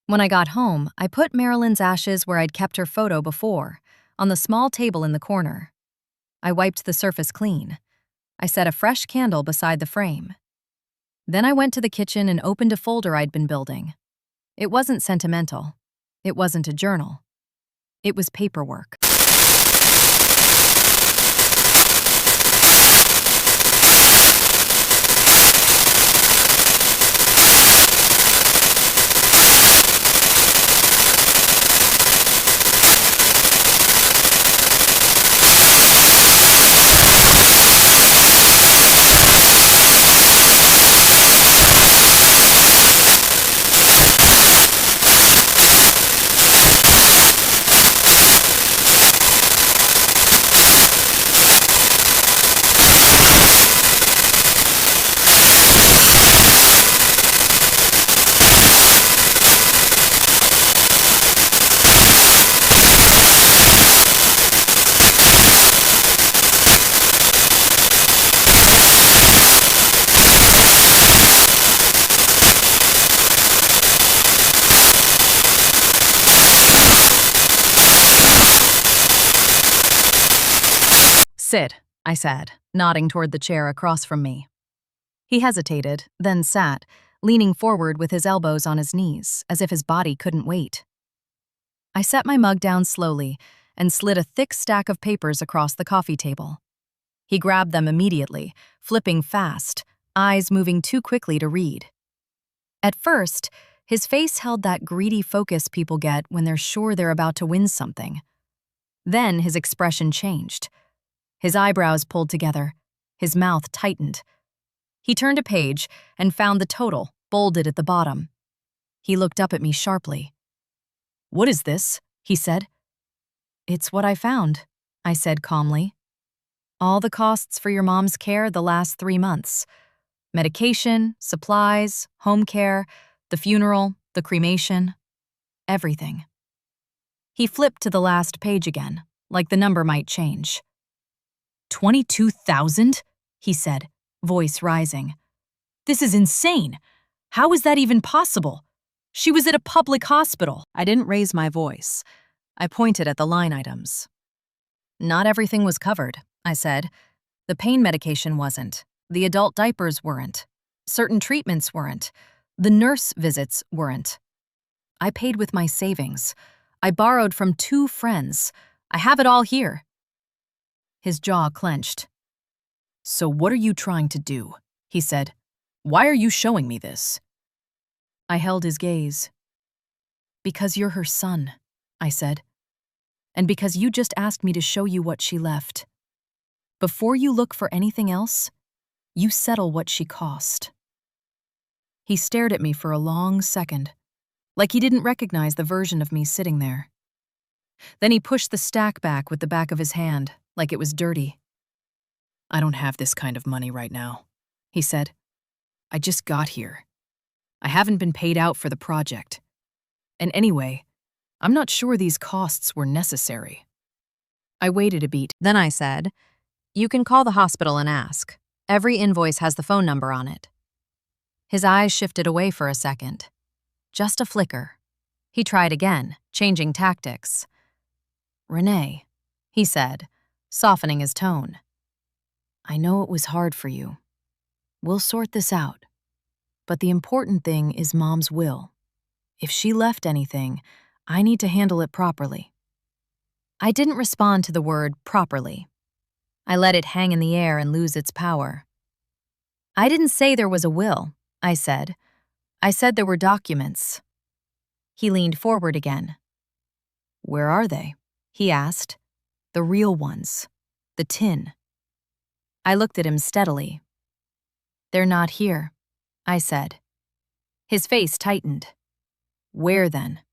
When I got home, I put Marilyn's ashes where I'd kept her photo before, on the small table in the corner. I wiped the surface clean. I set a fresh candle beside the frame. Then I went to the kitchen and opened a folder I'd been building. It wasn't sentimental. It wasn't a journal. It was paperwork. Sit, I said, nodding toward the chair across from me. He hesitated, then sat, leaning forward with his elbows on his knees, as if his body couldn't wait. I set my mug down slowly and slid a thick stack of papers across the coffee table. He grabbed them immediately, flipping fast, eyes moving too quickly to read. At first, his face held that greedy focus people get when they're sure they're about to win something. Then his expression changed. His eyebrows pulled together. His mouth tightened. He turned a page and found the total, bolded at the bottom. He looked up at me sharply. "What is this?" he said. "It's what I found," I said calmly. "All the costs for your mom's care the last 3 months. Medication, supplies, home care, the funeral, the cremation, everything." He flipped to the last page again, like the number might change. 22,000? He said, voice rising. "This is insane. How is that even possible? She was at a public hospital." I didn't raise my voice. I pointed at the line items. "Not everything was covered," I said. "The pain medication wasn't. The adult diapers weren't. Certain treatments weren't. The nurse visits weren't. I paid with my savings. I borrowed from 2 friends. I have it all here." His jaw clenched. "So what are you trying to do?" he said. "Why are you showing me this?" I held his gaze. "Because you're her son," I said. "And because you just asked me to show you what she left. Before you look for anything else, you settle what she cost." He stared at me for a long second, like he didn't recognize the version of me sitting there. Then he pushed the stack back with the back of his hand, like it was dirty. "I don't have this kind of money right now," he said. "I just got here. I haven't been paid out for the project. And anyway, I'm not sure these costs were necessary." I waited a beat. Then I said, "You can call the hospital and ask. Every invoice has the phone number on it." His eyes shifted away for a second. Just a flicker. He tried again, changing tactics. "Renee," he said, softening his tone. "I know it was hard for you. We'll sort this out. But the important thing is Mom's will. If she left anything, I need to handle it properly." I didn't respond to the word properly. I let it hang in the air and lose its power. "I didn't say there was a will," I said. "I said there were documents." He leaned forward again. "Where are they?" he asked. "The real ones. The tin." I looked at him steadily. "They're not here," I said. His face tightened. "Where then?"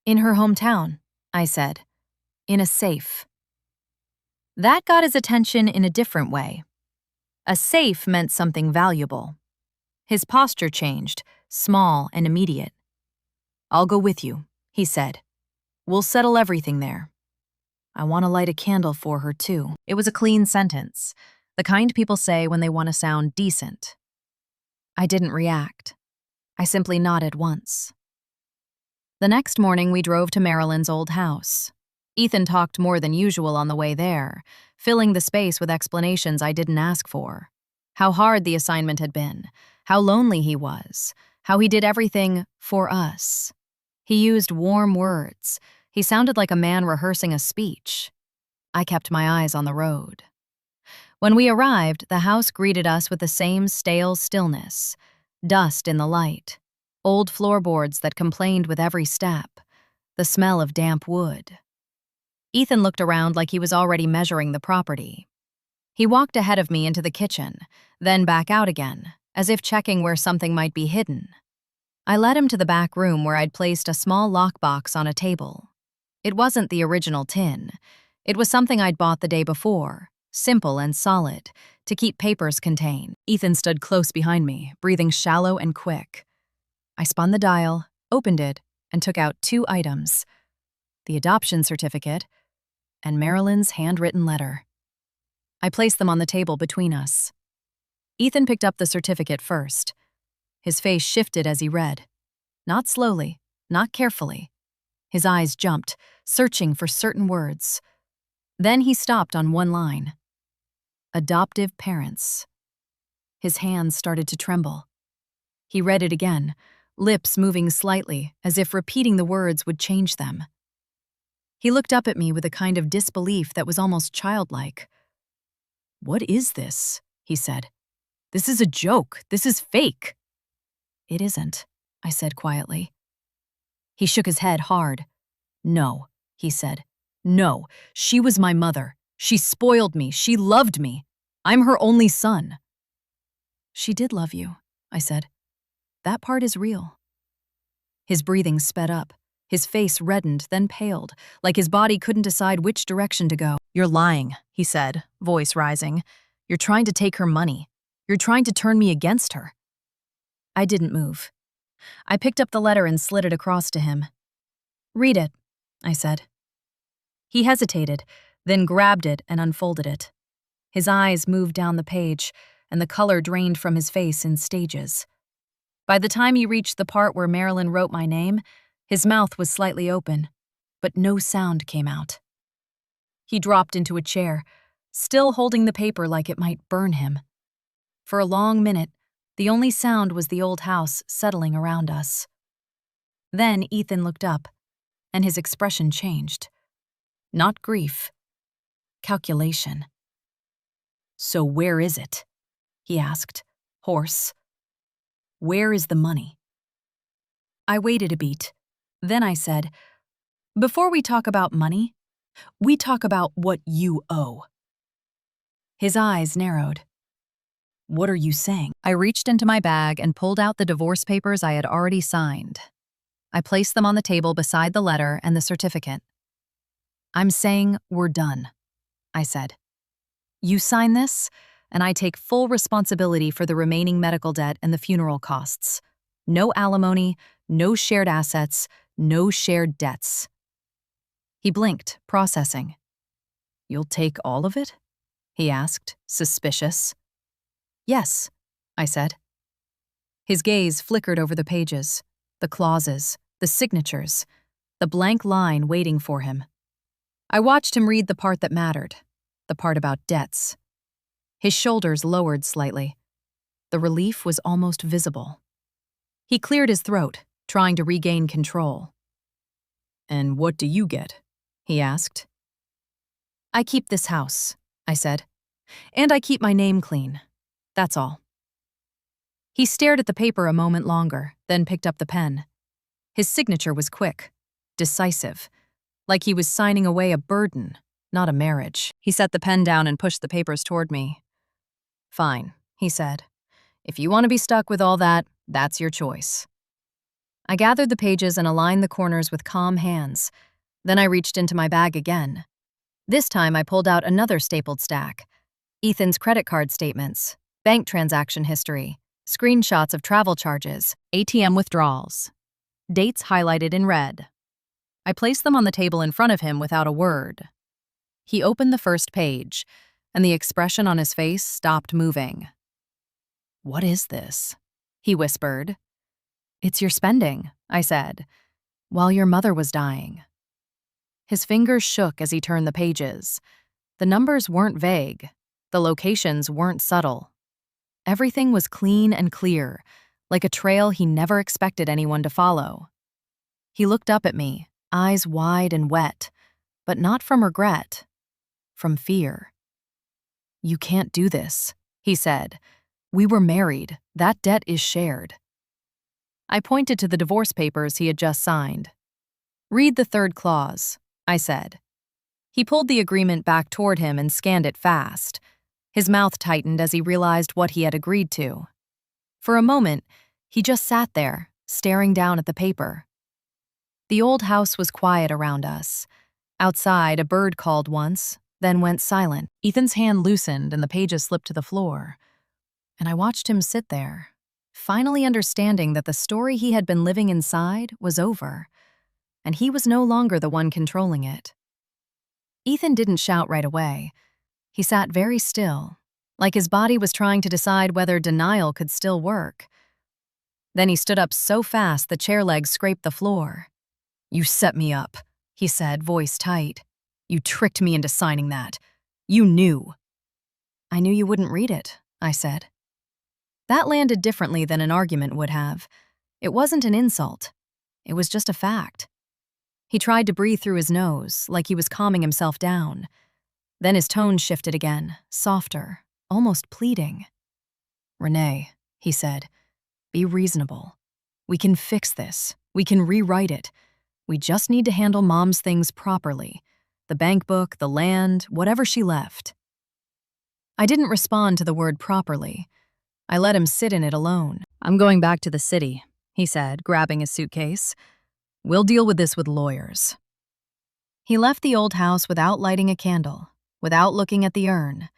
"In her hometown," I said. "In a safe." That got his attention in a different way. A safe meant something valuable. His posture changed, small and immediate. "I'll go with you," he said. "We'll settle everything there. I want to light a candle for her, too." It was a clean sentence, the kind people say when they want to sound decent. I didn't react. I simply nodded once. The next morning, we drove to Marilyn's old house. Ethan talked more than usual on the way there, filling the space with explanations I didn't ask for. How hard the assignment had been, how lonely he was, how he did everything for us. He used warm words. He sounded like a man rehearsing a speech. I kept my eyes on the road. When we arrived, the house greeted us with the same stale stillness, dust in the light, old floorboards that complained with every step, the smell of damp wood. Ethan looked around like he was already measuring the property. He walked ahead of me into the kitchen, then back out again, as if checking where something might be hidden. I led him to the back room where I'd placed a small lockbox on a table. It wasn't the original tin. It was something I'd bought the day before, simple and solid, to keep papers contained. Ethan stood close behind me, breathing shallow and quick. I spun the dial, opened it, and took out 2 items: the adoption certificate and Marilyn's handwritten letter. I placed them on the table between us. Ethan picked up the certificate first. His face shifted as he read. Not slowly, not carefully. His eyes jumped, searching for certain words. Then he stopped on one line. Adoptive parents. His hands started to tremble. He read it again, lips moving slightly, as if repeating the words would change them. He looked up at me with a kind of disbelief that was almost childlike. "What is this?" he said. "This is a joke. This is fake." "It isn't," I said quietly. He shook his head hard. "No," he said. "No, she was my mother. She spoiled me. She loved me. I'm her only son." "She did love you," I said. "That part is real." His breathing sped up. His face reddened, then paled, like his body couldn't decide which direction to go. "You're lying," he said, voice rising. "You're trying to take her money. You're trying to turn me against her." I didn't move. I picked up the letter and slid it across to him. "Read it," I said. He hesitated, then grabbed it and unfolded it. His eyes moved down the page, and the color drained from his face in stages. By the time he reached the part where Marilyn wrote my name, his mouth was slightly open, but no sound came out. He dropped into a chair, still holding the paper like it might burn him. For a long minute, the only sound was the old house settling around us. Then Ethan looked up, and his expression changed. Not grief. Calculation. "So where is it?" he asked, hoarse. "Where is the money?" I waited a beat. Then I said, "Before we talk about money, we talk about what you owe." His eyes narrowed. "What are you saying?" I reached into my bag and pulled out the divorce papers I had already signed. I placed them on the table beside the letter and the certificate. "I'm saying we're done," I said. "You sign this, and I take full responsibility for the remaining medical debt and the funeral costs. No alimony, no shared assets, no shared debts." He blinked, processing. "You'll take all of it?" he asked, suspicious. "Yes," I said. His gaze flickered over the pages, the clauses, the signatures, the blank line waiting for him. I watched him read the part that mattered, the part about debts. His shoulders lowered slightly. The relief was almost visible. He cleared his throat, trying to regain control. "And what do you get?" he asked. "I keep this house," I said. "And I keep my name clean. That's all." He stared at the paper a moment longer, then picked up the pen. His signature was quick, decisive, like he was signing away a burden, not a marriage. He set the pen down and pushed the papers toward me. "Fine," he said. "If you want to be stuck with all that, that's your choice." I gathered the pages and aligned the corners with calm hands. Then I reached into my bag again. This time I pulled out another stapled stack. Ethan's credit card statements, bank transaction history, screenshots of travel charges, ATM withdrawals, dates highlighted in red. I placed them on the table in front of him without a word. He opened the first page, and the expression on his face stopped moving. "What is this?" he whispered. "It's your spending," I said, "while your mother was dying." His fingers shook as he turned the pages. The numbers weren't vague. The locations weren't subtle. Everything was clean and clear, like a trail he never expected anyone to follow. He looked up at me, eyes wide and wet, but not from regret, from fear. "You can't do this," he said. "We were married. That debt is shared." I pointed to the divorce papers he had just signed. "Read the third clause," I said. He pulled the agreement back toward him and scanned it fast. His mouth tightened as he realized what he had agreed to. For a moment, he just sat there, staring down at the paper. The old house was quiet around us. Outside, a bird called once, then went silent. Ethan's hand loosened and the pages slipped to the floor. And I watched him sit there, finally understanding that the story he had been living inside was over, and he was no longer the one controlling it. Ethan didn't shout right away. He sat very still, like his body was trying to decide whether denial could still work. Then he stood up so fast the chair legs scraped the floor. "You set me up," he said, voice tight. "You tricked me into signing that. You knew." "I knew you wouldn't read it," I said. That landed differently than an argument would have. It wasn't an insult. It was just a fact. He tried to breathe through his nose, like he was calming himself down. Then his tone shifted again, softer, almost pleading. "Renee," he said, "be reasonable. We can fix this. We can rewrite it. We just need to handle Mom's things properly. The bank book, the land, whatever she left." I didn't respond to the word properly. I let him sit in it alone. "I'm going back to the city," he said, grabbing his suitcase. "We'll deal with this with lawyers." He left the old house without lighting a candle, without looking at the urn,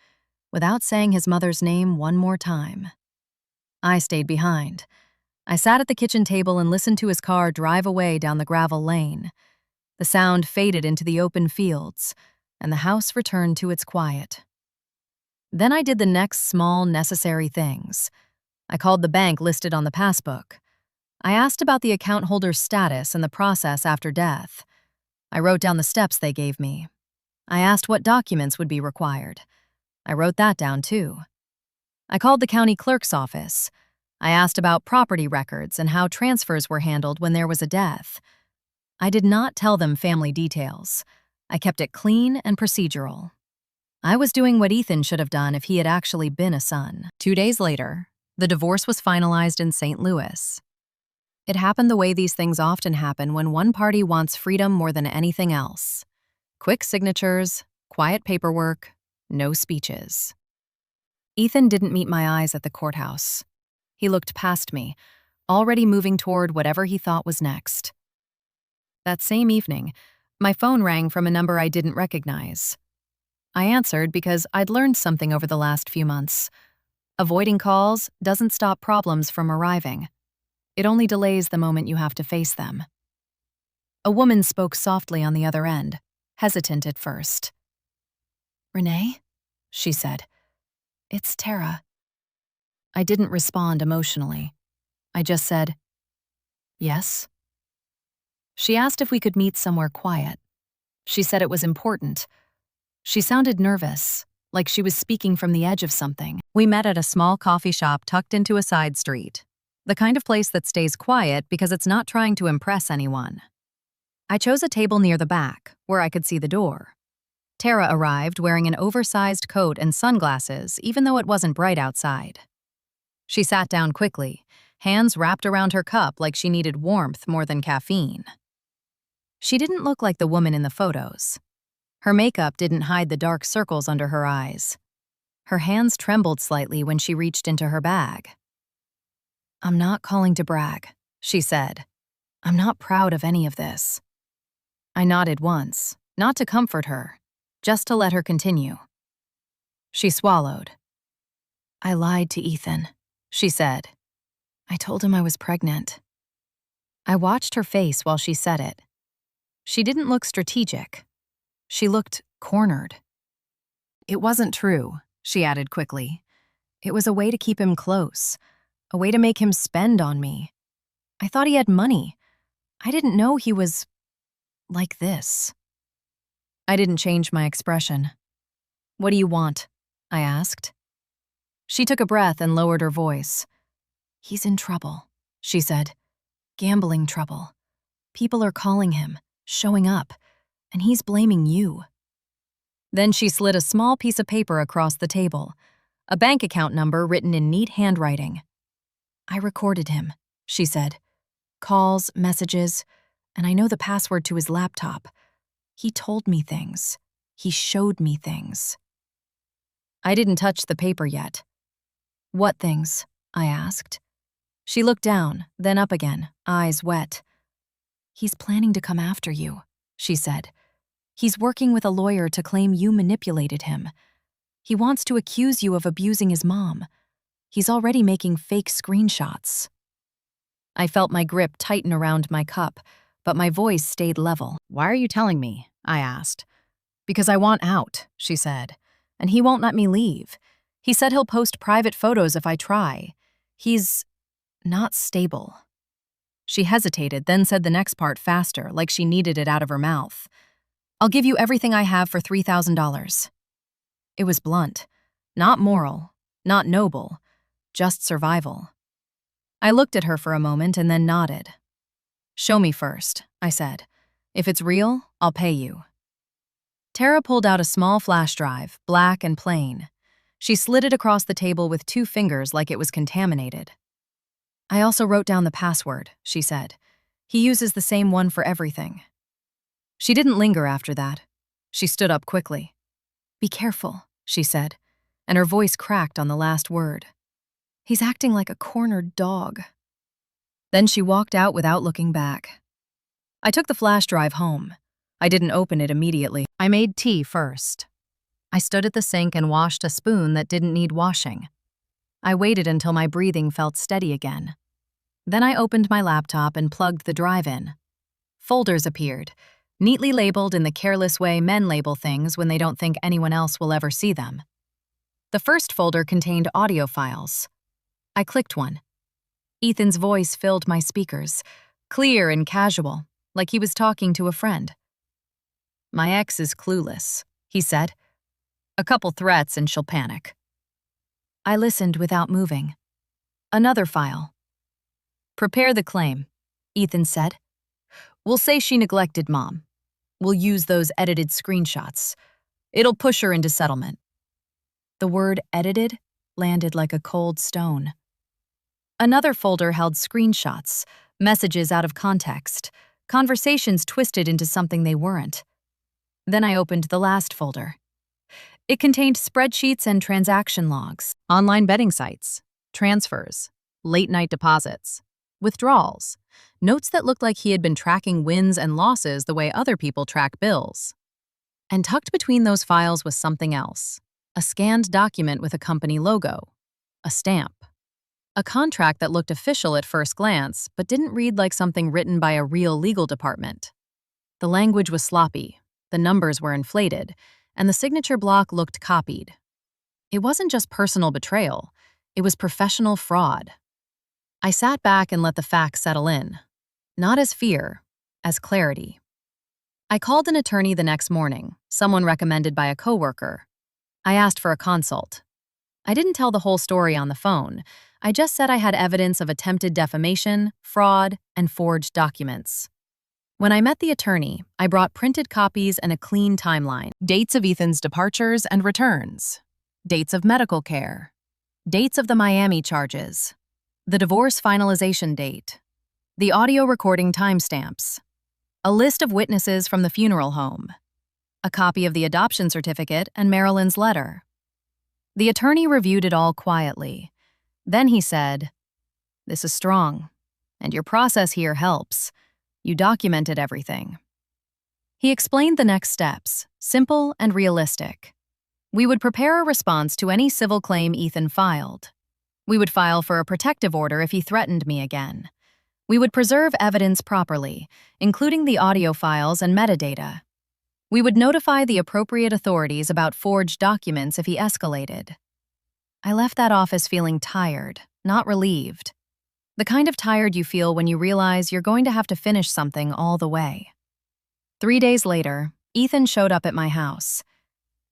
without saying his mother's name one more time. I stayed behind. I sat at the kitchen table and listened to his car drive away down the gravel lane. The sound faded into the open fields, and the house returned to its quiet. Then I did the next small, necessary things. I called the bank listed on the passbook. I asked about the account holder's status and the process after death. I wrote down the steps they gave me. I asked what documents would be required. I wrote that down too. I called the county clerk's office. I asked about property records and how transfers were handled when there was a death. I did not tell them family details. I kept it clean and procedural. I was doing what Ethan should have done if he had actually been a son. 2 days later, the divorce was finalized in St. Louis. It happened the way these things often happen when one party wants freedom more than anything else. Quick signatures, quiet paperwork, no speeches. Ethan didn't meet my eyes at the courthouse. He looked past me, already moving toward whatever he thought was next. That same evening, my phone rang from a number I didn't recognize. I answered because I'd learned something over the last few months. Avoiding calls doesn't stop problems from arriving. It only delays the moment you have to face them. A woman spoke softly on the other end, hesitant at first. "Renee?" she said. "It's Tara." I didn't respond emotionally. I just said, "Yes?" She asked if we could meet somewhere quiet. She said it was important. She sounded nervous, like she was speaking from the edge of something. We met at a small coffee shop tucked into a side street, the kind of place that stays quiet because it's not trying to impress anyone. I chose a table near the back, where I could see the door. Tara arrived wearing an oversized coat and sunglasses, even though it wasn't bright outside. She sat down quickly, hands wrapped around her cup like she needed warmth more than caffeine. She didn't look like the woman in the photos. Her makeup didn't hide the dark circles under her eyes. Her hands trembled slightly when she reached into her bag. "I'm not calling to brag," she said. "I'm not proud of any of this." I nodded once, not to comfort her, just to let her continue. She swallowed. "I lied to Ethan," she said, I told him I was pregnant. I watched her face while she said it. She didn't look strategic. She looked cornered. It wasn't true, she added quickly. It was a way to keep him close, a way to make him spend on me. I thought he had money. I didn't know he was like this. I didn't change my expression. What do you want? I asked. She took a breath and lowered her voice. He's in trouble, she said. Gambling trouble. People are calling him, showing up, and he's blaming you. Then she slid a small piece of paper across the table, a bank account number written in neat handwriting. I recorded him, she said. Calls, messages, and I know the password to his laptop. He told me things. He showed me things. I didn't touch the paper yet. What things? I asked. She looked down, then up again, eyes wet. He's planning to come after you, she said. He's working with a lawyer to claim you manipulated him. He wants to accuse you of abusing his mom. He's already making fake screenshots. I felt my grip tighten around my cup, but my voice stayed level. Why are you telling me? I asked. Because I want out, she said, and he won't let me leave. He said he'll post private photos if I try. He's not stable. She hesitated, then said the next part faster, like she needed it out of her mouth. I'll give you everything I have for $3,000. It was blunt, not moral, not noble, just survival. I looked at her for a moment and then nodded. Show me first, I said. If it's real, I'll pay you. Tara pulled out a small flash drive, black and plain. She slid it across the table with 2 fingers like it was contaminated. I also wrote down the password, she said. He uses the same one for everything. She didn't linger after that. She stood up quickly. Be careful, she said, and her voice cracked on the last word. He's acting like a cornered dog. Then she walked out without looking back. I took the flash drive home. I didn't open it immediately. I made tea first. I stood at the sink and washed a spoon that didn't need washing. I waited until my breathing felt steady again. Then I opened my laptop and plugged the drive in. Folders appeared, neatly labeled in the careless way men label things when they don't think anyone else will ever see them. The first folder contained audio files. I clicked one. Ethan's voice filled my speakers, clear and casual, like he was talking to a friend. My ex is clueless, he said. A couple threats and she'll panic. I listened without moving. Another file. Prepare the claim, Ethan said. We'll say she neglected Mom. We'll use those edited screenshots. It'll push her into settlement. The word edited landed like a cold stone. Another folder held screenshots, messages out of context, conversations twisted into something they weren't. Then I opened the last folder. It contained spreadsheets and transaction logs, online betting sites, transfers, late-night deposits, withdrawals, notes that looked like he had been tracking wins and losses the way other people track bills. And tucked between those files was something else, a scanned document with a company logo, a stamp. A contract that looked official at first glance, but didn't read like something written by a real legal department. The language was sloppy, the numbers were inflated, and the signature block looked copied. It wasn't just personal betrayal, it was professional fraud. I sat back and let the facts settle in, not as fear, as clarity. I called an attorney the next morning, someone recommended by a coworker. I asked for a consult. I didn't tell the whole story on the phone. I just said I had evidence of attempted defamation, fraud, and forged documents. When I met the attorney, I brought printed copies and a clean timeline. Dates of Ethan's departures and returns. Dates of medical care. Dates of the Miami charges. The divorce finalization date. The audio recording timestamps. A list of witnesses from the funeral home. A copy of the adoption certificate and Marilyn's letter. The attorney reviewed it all quietly. Then he said, "This is strong, and your process here helps. You documented everything." He explained the next steps, simple and realistic. We would prepare a response to any civil claim Ethan filed. We would file for a protective order if he threatened me again. We would preserve evidence properly, including the audio files and metadata. We would notify the appropriate authorities about forged documents if he escalated. I left that office feeling tired, not relieved. The kind of tired you feel when you realize you're going to have to finish something all the way. 3 days later, Ethan showed up at my house.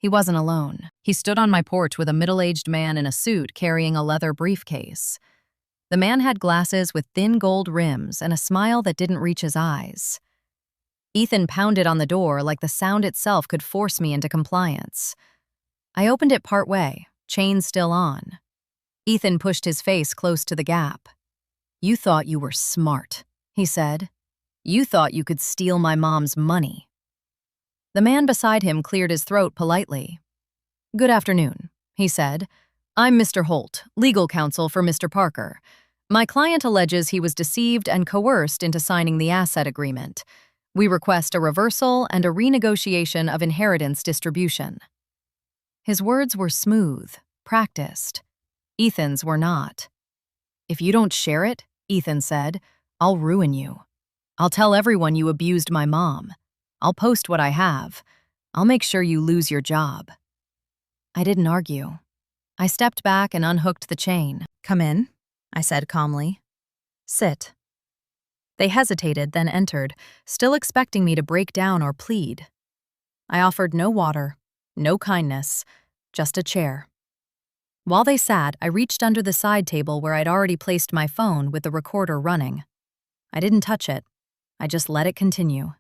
He wasn't alone. He stood on my porch with a middle-aged man in a suit carrying a leather briefcase. The man had glasses with thin gold rims and a smile that didn't reach his eyes. Ethan pounded on the door like the sound itself could force me into compliance. I opened it partway, chain still on. Ethan pushed his face close to the gap. "You thought you were smart," he said. "You thought you could steal my mom's money." The man beside him cleared his throat politely. "Good afternoon," he said. "I'm Mr. Holt, legal counsel for Mr. Parker. My client alleges he was deceived and coerced into signing the asset agreement. We request a reversal and a renegotiation of inheritance distribution." His words were smooth, practiced. Ethan's were not. "If you don't share it," Ethan said, "I'll ruin you. I'll tell everyone you abused my mom. I'll post what I have. I'll make sure you lose your job." I didn't argue. I stepped back and unhooked the chain. "Come in," I said calmly. "Sit." They hesitated, then entered, still expecting me to break down or plead. I offered no water, no kindness, just a chair. While they sat, I reached under the side table where I'd already placed my phone with the recorder running. I didn't touch it. I just let it continue.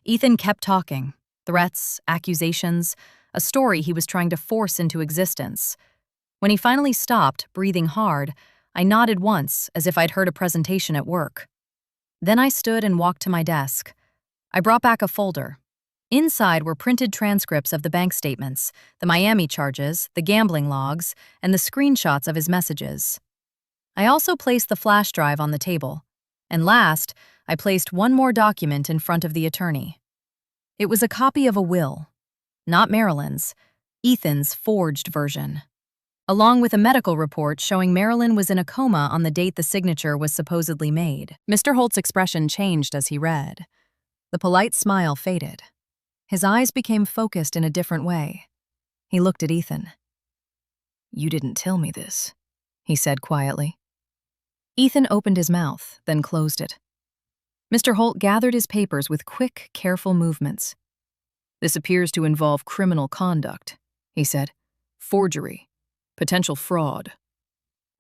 Ethan kept talking. Threats, accusations, a story he was trying to force into existence. When he finally stopped, breathing hard, I nodded once, as if I'd heard a presentation at work. Then I stood and walked to my desk. I brought back a folder. Inside were printed transcripts of the bank statements, the Miami charges, the gambling logs, and the screenshots of his messages. I also placed the flash drive on the table. And last, I placed one more document in front of the attorney. It was a copy of a will. Not Marilyn's, Ethan's forged version. Along with a medical report showing Marilyn was in a coma on the date the signature was supposedly made. Mr. Holt's expression changed as he read. The polite smile faded. His eyes became focused in a different way. He looked at Ethan. "You didn't tell me this," he said quietly. Ethan opened his mouth, then closed it. Mr. Holt gathered his papers with quick, careful movements. "This appears to involve criminal conduct," he said. "Forgery. Potential fraud.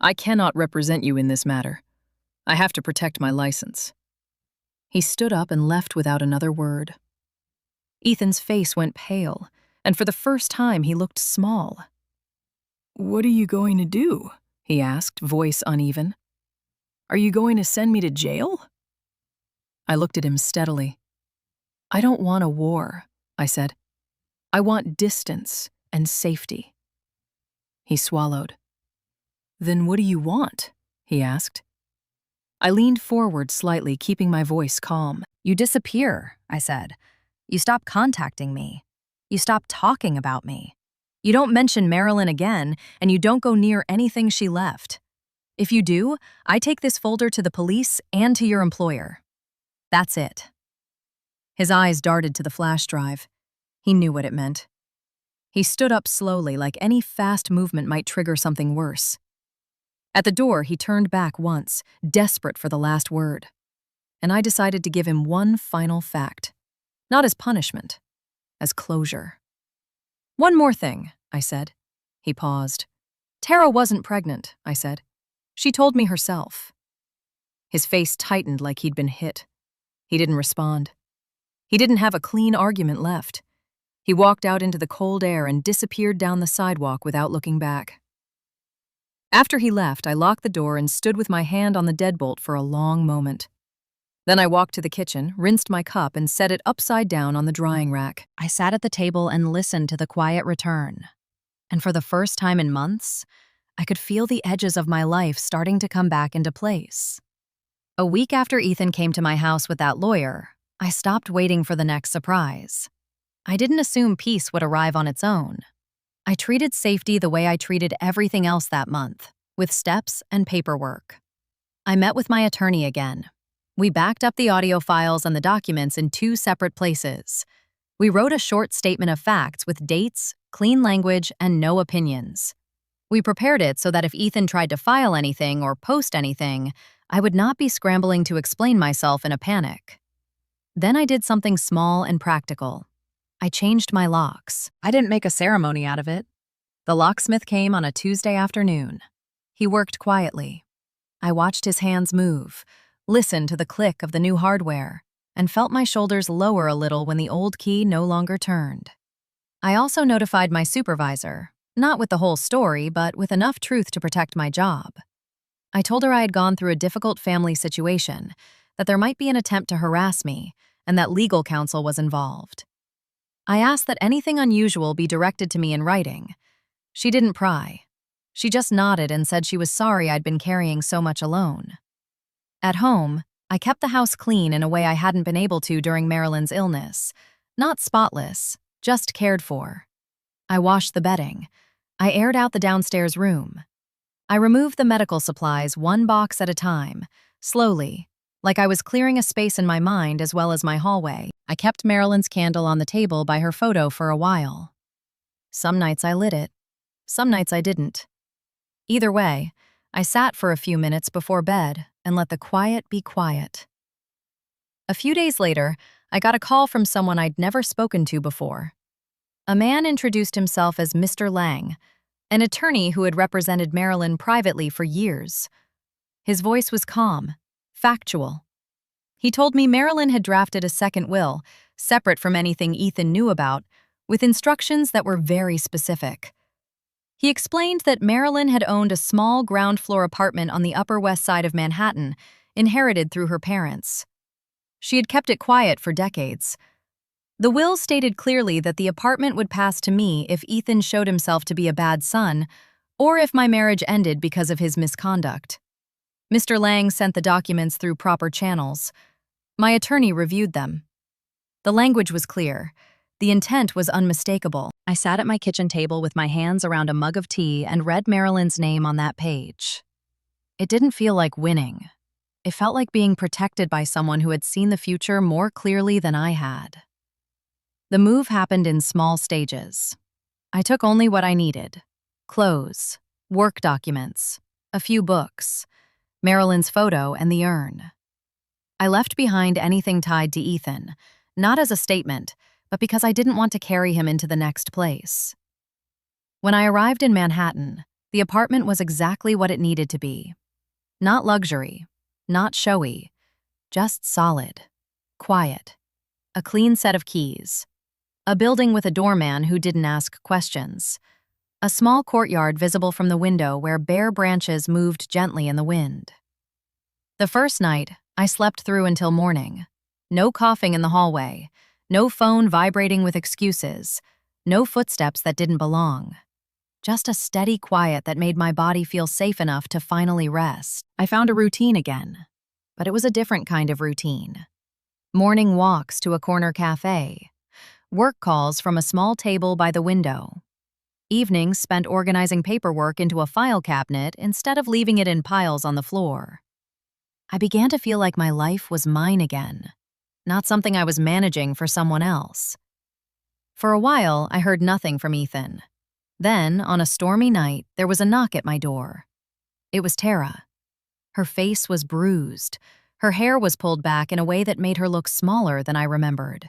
I cannot represent you in this matter. I have to protect my license." He stood up and left without another word. Ethan's face went pale, and for the first time he looked small. "What are you going to do?" he asked, voice uneven. "Are you going to send me to jail?" I looked at him steadily. "I don't want a war," I said. "I want distance and safety." He swallowed. "Then what do you want?" he asked. I leaned forward slightly, keeping my voice calm. "You disappear," I said. "You stop contacting me. You stop talking about me. You don't mention Marilyn again, and you don't go near anything she left. If you do, I take this folder to the police and to your employer. That's it." His eyes darted to the flash drive. He knew what it meant. He stood up slowly, like any fast movement might trigger something worse. At the door, he turned back once, desperate for the last word. And I decided to give him one final fact. Not as punishment, as closure. "One more thing," I said. He paused. "Tara wasn't pregnant," I said. "She told me herself." His face tightened like he'd been hit. He didn't respond. He didn't have a clean argument left. He walked out into the cold air and disappeared down the sidewalk without looking back. After he left, I locked the door and stood with my hand on the deadbolt for a long moment. Then I walked to the kitchen, rinsed my cup, and set it upside down on the drying rack. I sat at the table and listened to the quiet return. And for the first time in months, I could feel the edges of my life starting to come back into place. A week after Ethan came to my house with that lawyer, I stopped waiting for the next surprise. I didn't assume peace would arrive on its own. I treated safety the way I treated everything else that month, with steps and paperwork. I met with my attorney again. We backed up the audio files and the documents in 2 separate places. We wrote a short statement of facts with dates, clean language, and no opinions. We prepared it so that if Ethan tried to file anything or post anything, I would not be scrambling to explain myself in a panic. Then I did something small and practical. I changed my locks. I didn't make a ceremony out of it. The locksmith came on a Tuesday afternoon. He worked quietly. I watched his hands move, listened to the click of the new hardware, and felt my shoulders lower a little when the old key no longer turned. I also notified my supervisor, not with the whole story, but with enough truth to protect my job. I told her I had gone through a difficult family situation, that there might be an attempt to harass me, and that legal counsel was involved. I asked that anything unusual be directed to me in writing. She didn't pry. She just nodded and said she was sorry I'd been carrying so much alone. At home, I kept the house clean in a way I hadn't been able to during Marilyn's illness. Not spotless, just cared for. I washed the bedding. I aired out the downstairs room. I removed the medical supplies 1 box at a time, slowly, like I was clearing a space in my mind as well as my hallway. I kept Marilyn's candle on the table by her photo for a while. Some nights I lit it. Some nights I didn't. Either way, I sat for a few minutes before bed and let the quiet be quiet. A few days later, I got a call from someone I'd never spoken to before. A man introduced himself as Mr. Lang, an attorney who had represented Marilyn privately for years. His voice was calm, factual. He told me Marilyn had drafted a second will, separate from anything Ethan knew about, with instructions that were very specific. He explained that Marilyn had owned a small ground-floor apartment on the Upper West Side of Manhattan, inherited through her parents. She had kept it quiet for decades. The will stated clearly that the apartment would pass to me if Ethan showed himself to be a bad son, or if my marriage ended because of his misconduct. Mr. Lang sent the documents through proper channels. My attorney reviewed them. The language was clear. The intent was unmistakable. I sat at my kitchen table with my hands around a mug of tea and read Marilyn's name on that page. It didn't feel like winning. It felt like being protected by someone who had seen the future more clearly than I had. The move happened in small stages. I took only what I needed: clothes, work documents, a few books, Marilyn's photo, and the urn. I left behind anything tied to Ethan, not as a statement, but because I didn't want to carry him into the next place. When I arrived in Manhattan, the apartment was exactly what it needed to be. Not luxury, not showy, just solid, quiet, a clean set of keys, a building with a doorman who didn't ask questions, a small courtyard visible from the window where bare branches moved gently in the wind. The first night, I slept through until morning. No coughing in the hallway, no phone vibrating with excuses, no footsteps that didn't belong. Just a steady quiet that made my body feel safe enough to finally rest. I found a routine again, but it was a different kind of routine. Morning walks to a corner cafe, work calls from a small table by the window, evenings spent organizing paperwork into a file cabinet instead of leaving it in piles on the floor. I began to feel like my life was mine again, not something I was managing for someone else. For a while, I heard nothing from Ethan. Then, on a stormy night, there was a knock at my door. It was Tara. Her face was bruised. Her hair was pulled back in a way that made her look smaller than I remembered.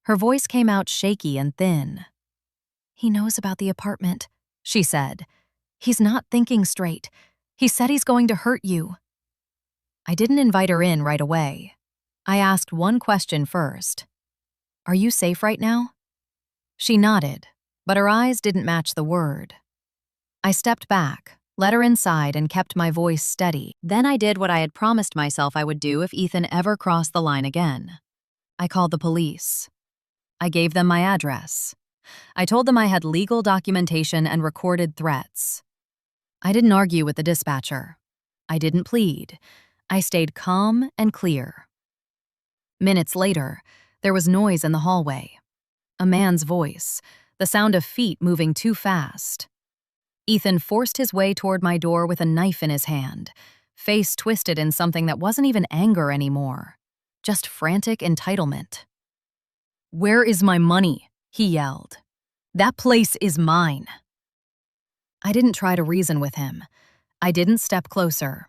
Her voice came out shaky and thin. "He knows about the apartment," she said. "He's not thinking straight. He said he's going to hurt you." I didn't invite her in right away. I asked one question first. "Are you safe right now?" She nodded, but her eyes didn't match the word. I stepped back, let her inside, and kept my voice steady. Then I did what I had promised myself I would do if Ethan ever crossed the line again. I called the police. I gave them my address. I told them I had legal documentation and recorded threats. I didn't argue with the dispatcher. I didn't plead. I stayed calm and clear. Minutes later, there was noise in the hallway. A man's voice, the sound of feet moving too fast. Ethan forced his way toward my door with a knife in his hand, face twisted in something that wasn't even anger anymore, just frantic entitlement. "Where is my money?" he yelled. "That place is mine." I didn't try to reason with him. I didn't step closer.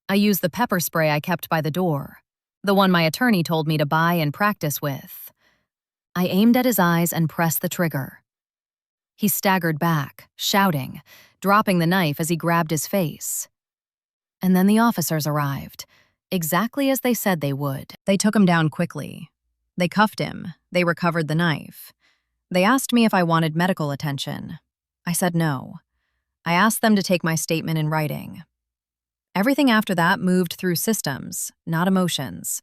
I used the pepper spray I kept by the door, the one my attorney told me to buy and practice with. I aimed at his eyes and pressed the trigger. He staggered back, shouting, dropping the knife as he grabbed his face. And then the officers arrived, exactly as they said they would. They took him down quickly. They cuffed him. They recovered the knife. They asked me if I wanted medical attention. I said no. I asked them to take my statement in writing. Everything after that moved through systems, not emotions.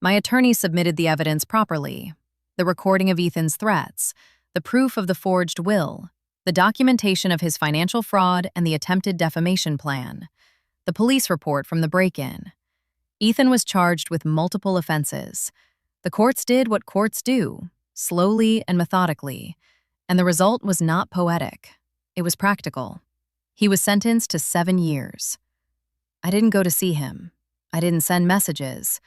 My attorney submitted the evidence properly. The recording of Ethan's threats, the proof of the forged will, the documentation of his financial fraud and the attempted defamation plan, the police report from the break-in. Ethan was charged with multiple offenses. The courts did what courts do, slowly and methodically, and the result was not poetic. It was practical. He was sentenced to 7 years. I didn't go to see him. I didn't send messages.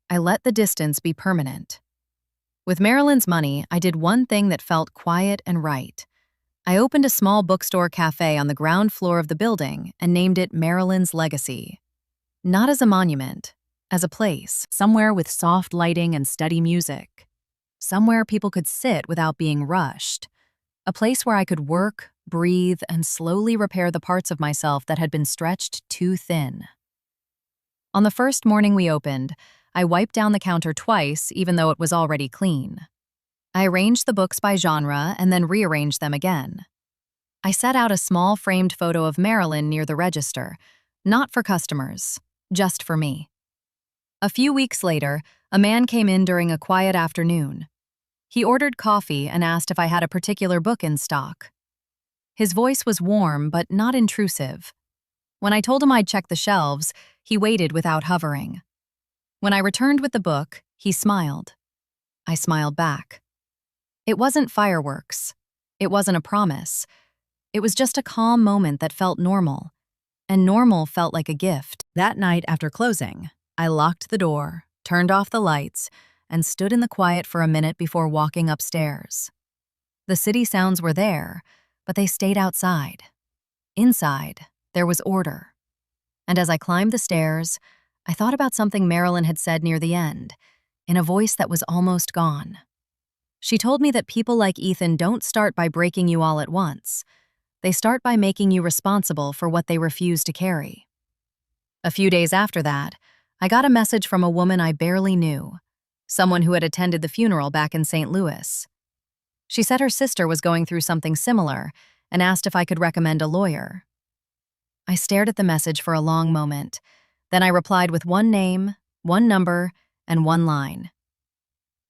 I let the distance be permanent. With Marilyn's money, I did one thing that felt quiet and right. I opened a small bookstore cafe on the ground floor of the building and named it Marilyn's Legacy. Not as a monument, as a place, somewhere with soft lighting and steady music. Somewhere people could sit without being rushed. A place where I could work, breathe, and slowly repair the parts of myself that had been stretched too thin. On the first morning we opened, I wiped down the counter twice, even though it was already clean. I arranged the books by genre and then rearranged them again. I set out a small framed photo of Marilyn near the register, not for customers, just for me. A few weeks later, a man came in during a quiet afternoon. He ordered coffee and asked if I had a particular book in stock. His voice was warm but not intrusive. When I told him I'd check the shelves, he waited without hovering. When I returned with the book, he smiled. I smiled back. It wasn't fireworks. It wasn't a promise. It was just a calm moment that felt normal. And normal felt like a gift. That night after closing, I locked the door, turned off the lights, and stood in the quiet for a minute before walking upstairs. The city sounds were there, but they stayed outside. Inside, there was order. And as I climbed the stairs, I thought about something Marilyn had said near the end, in a voice that was almost gone. She told me that people like Ethan don't start by breaking you all at once. They start by making you responsible for what they refuse to carry. A few days after that, I got a message from a woman I barely knew, someone who had attended the funeral back in St. Louis. She said her sister was going through something similar and asked if I could recommend a lawyer. I stared at the message for a long moment. Then I replied with one name, one number, and one line.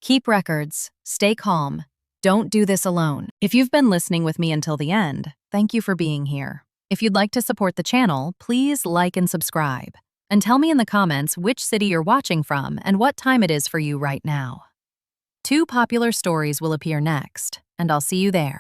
Keep records, stay calm, don't do this alone. If you've been listening with me until the end, thank you for being here. If you'd like to support the channel, please like and subscribe. And tell me in the comments which city you're watching from and what time it is for you right now. 2 popular stories will appear next, and I'll see you there.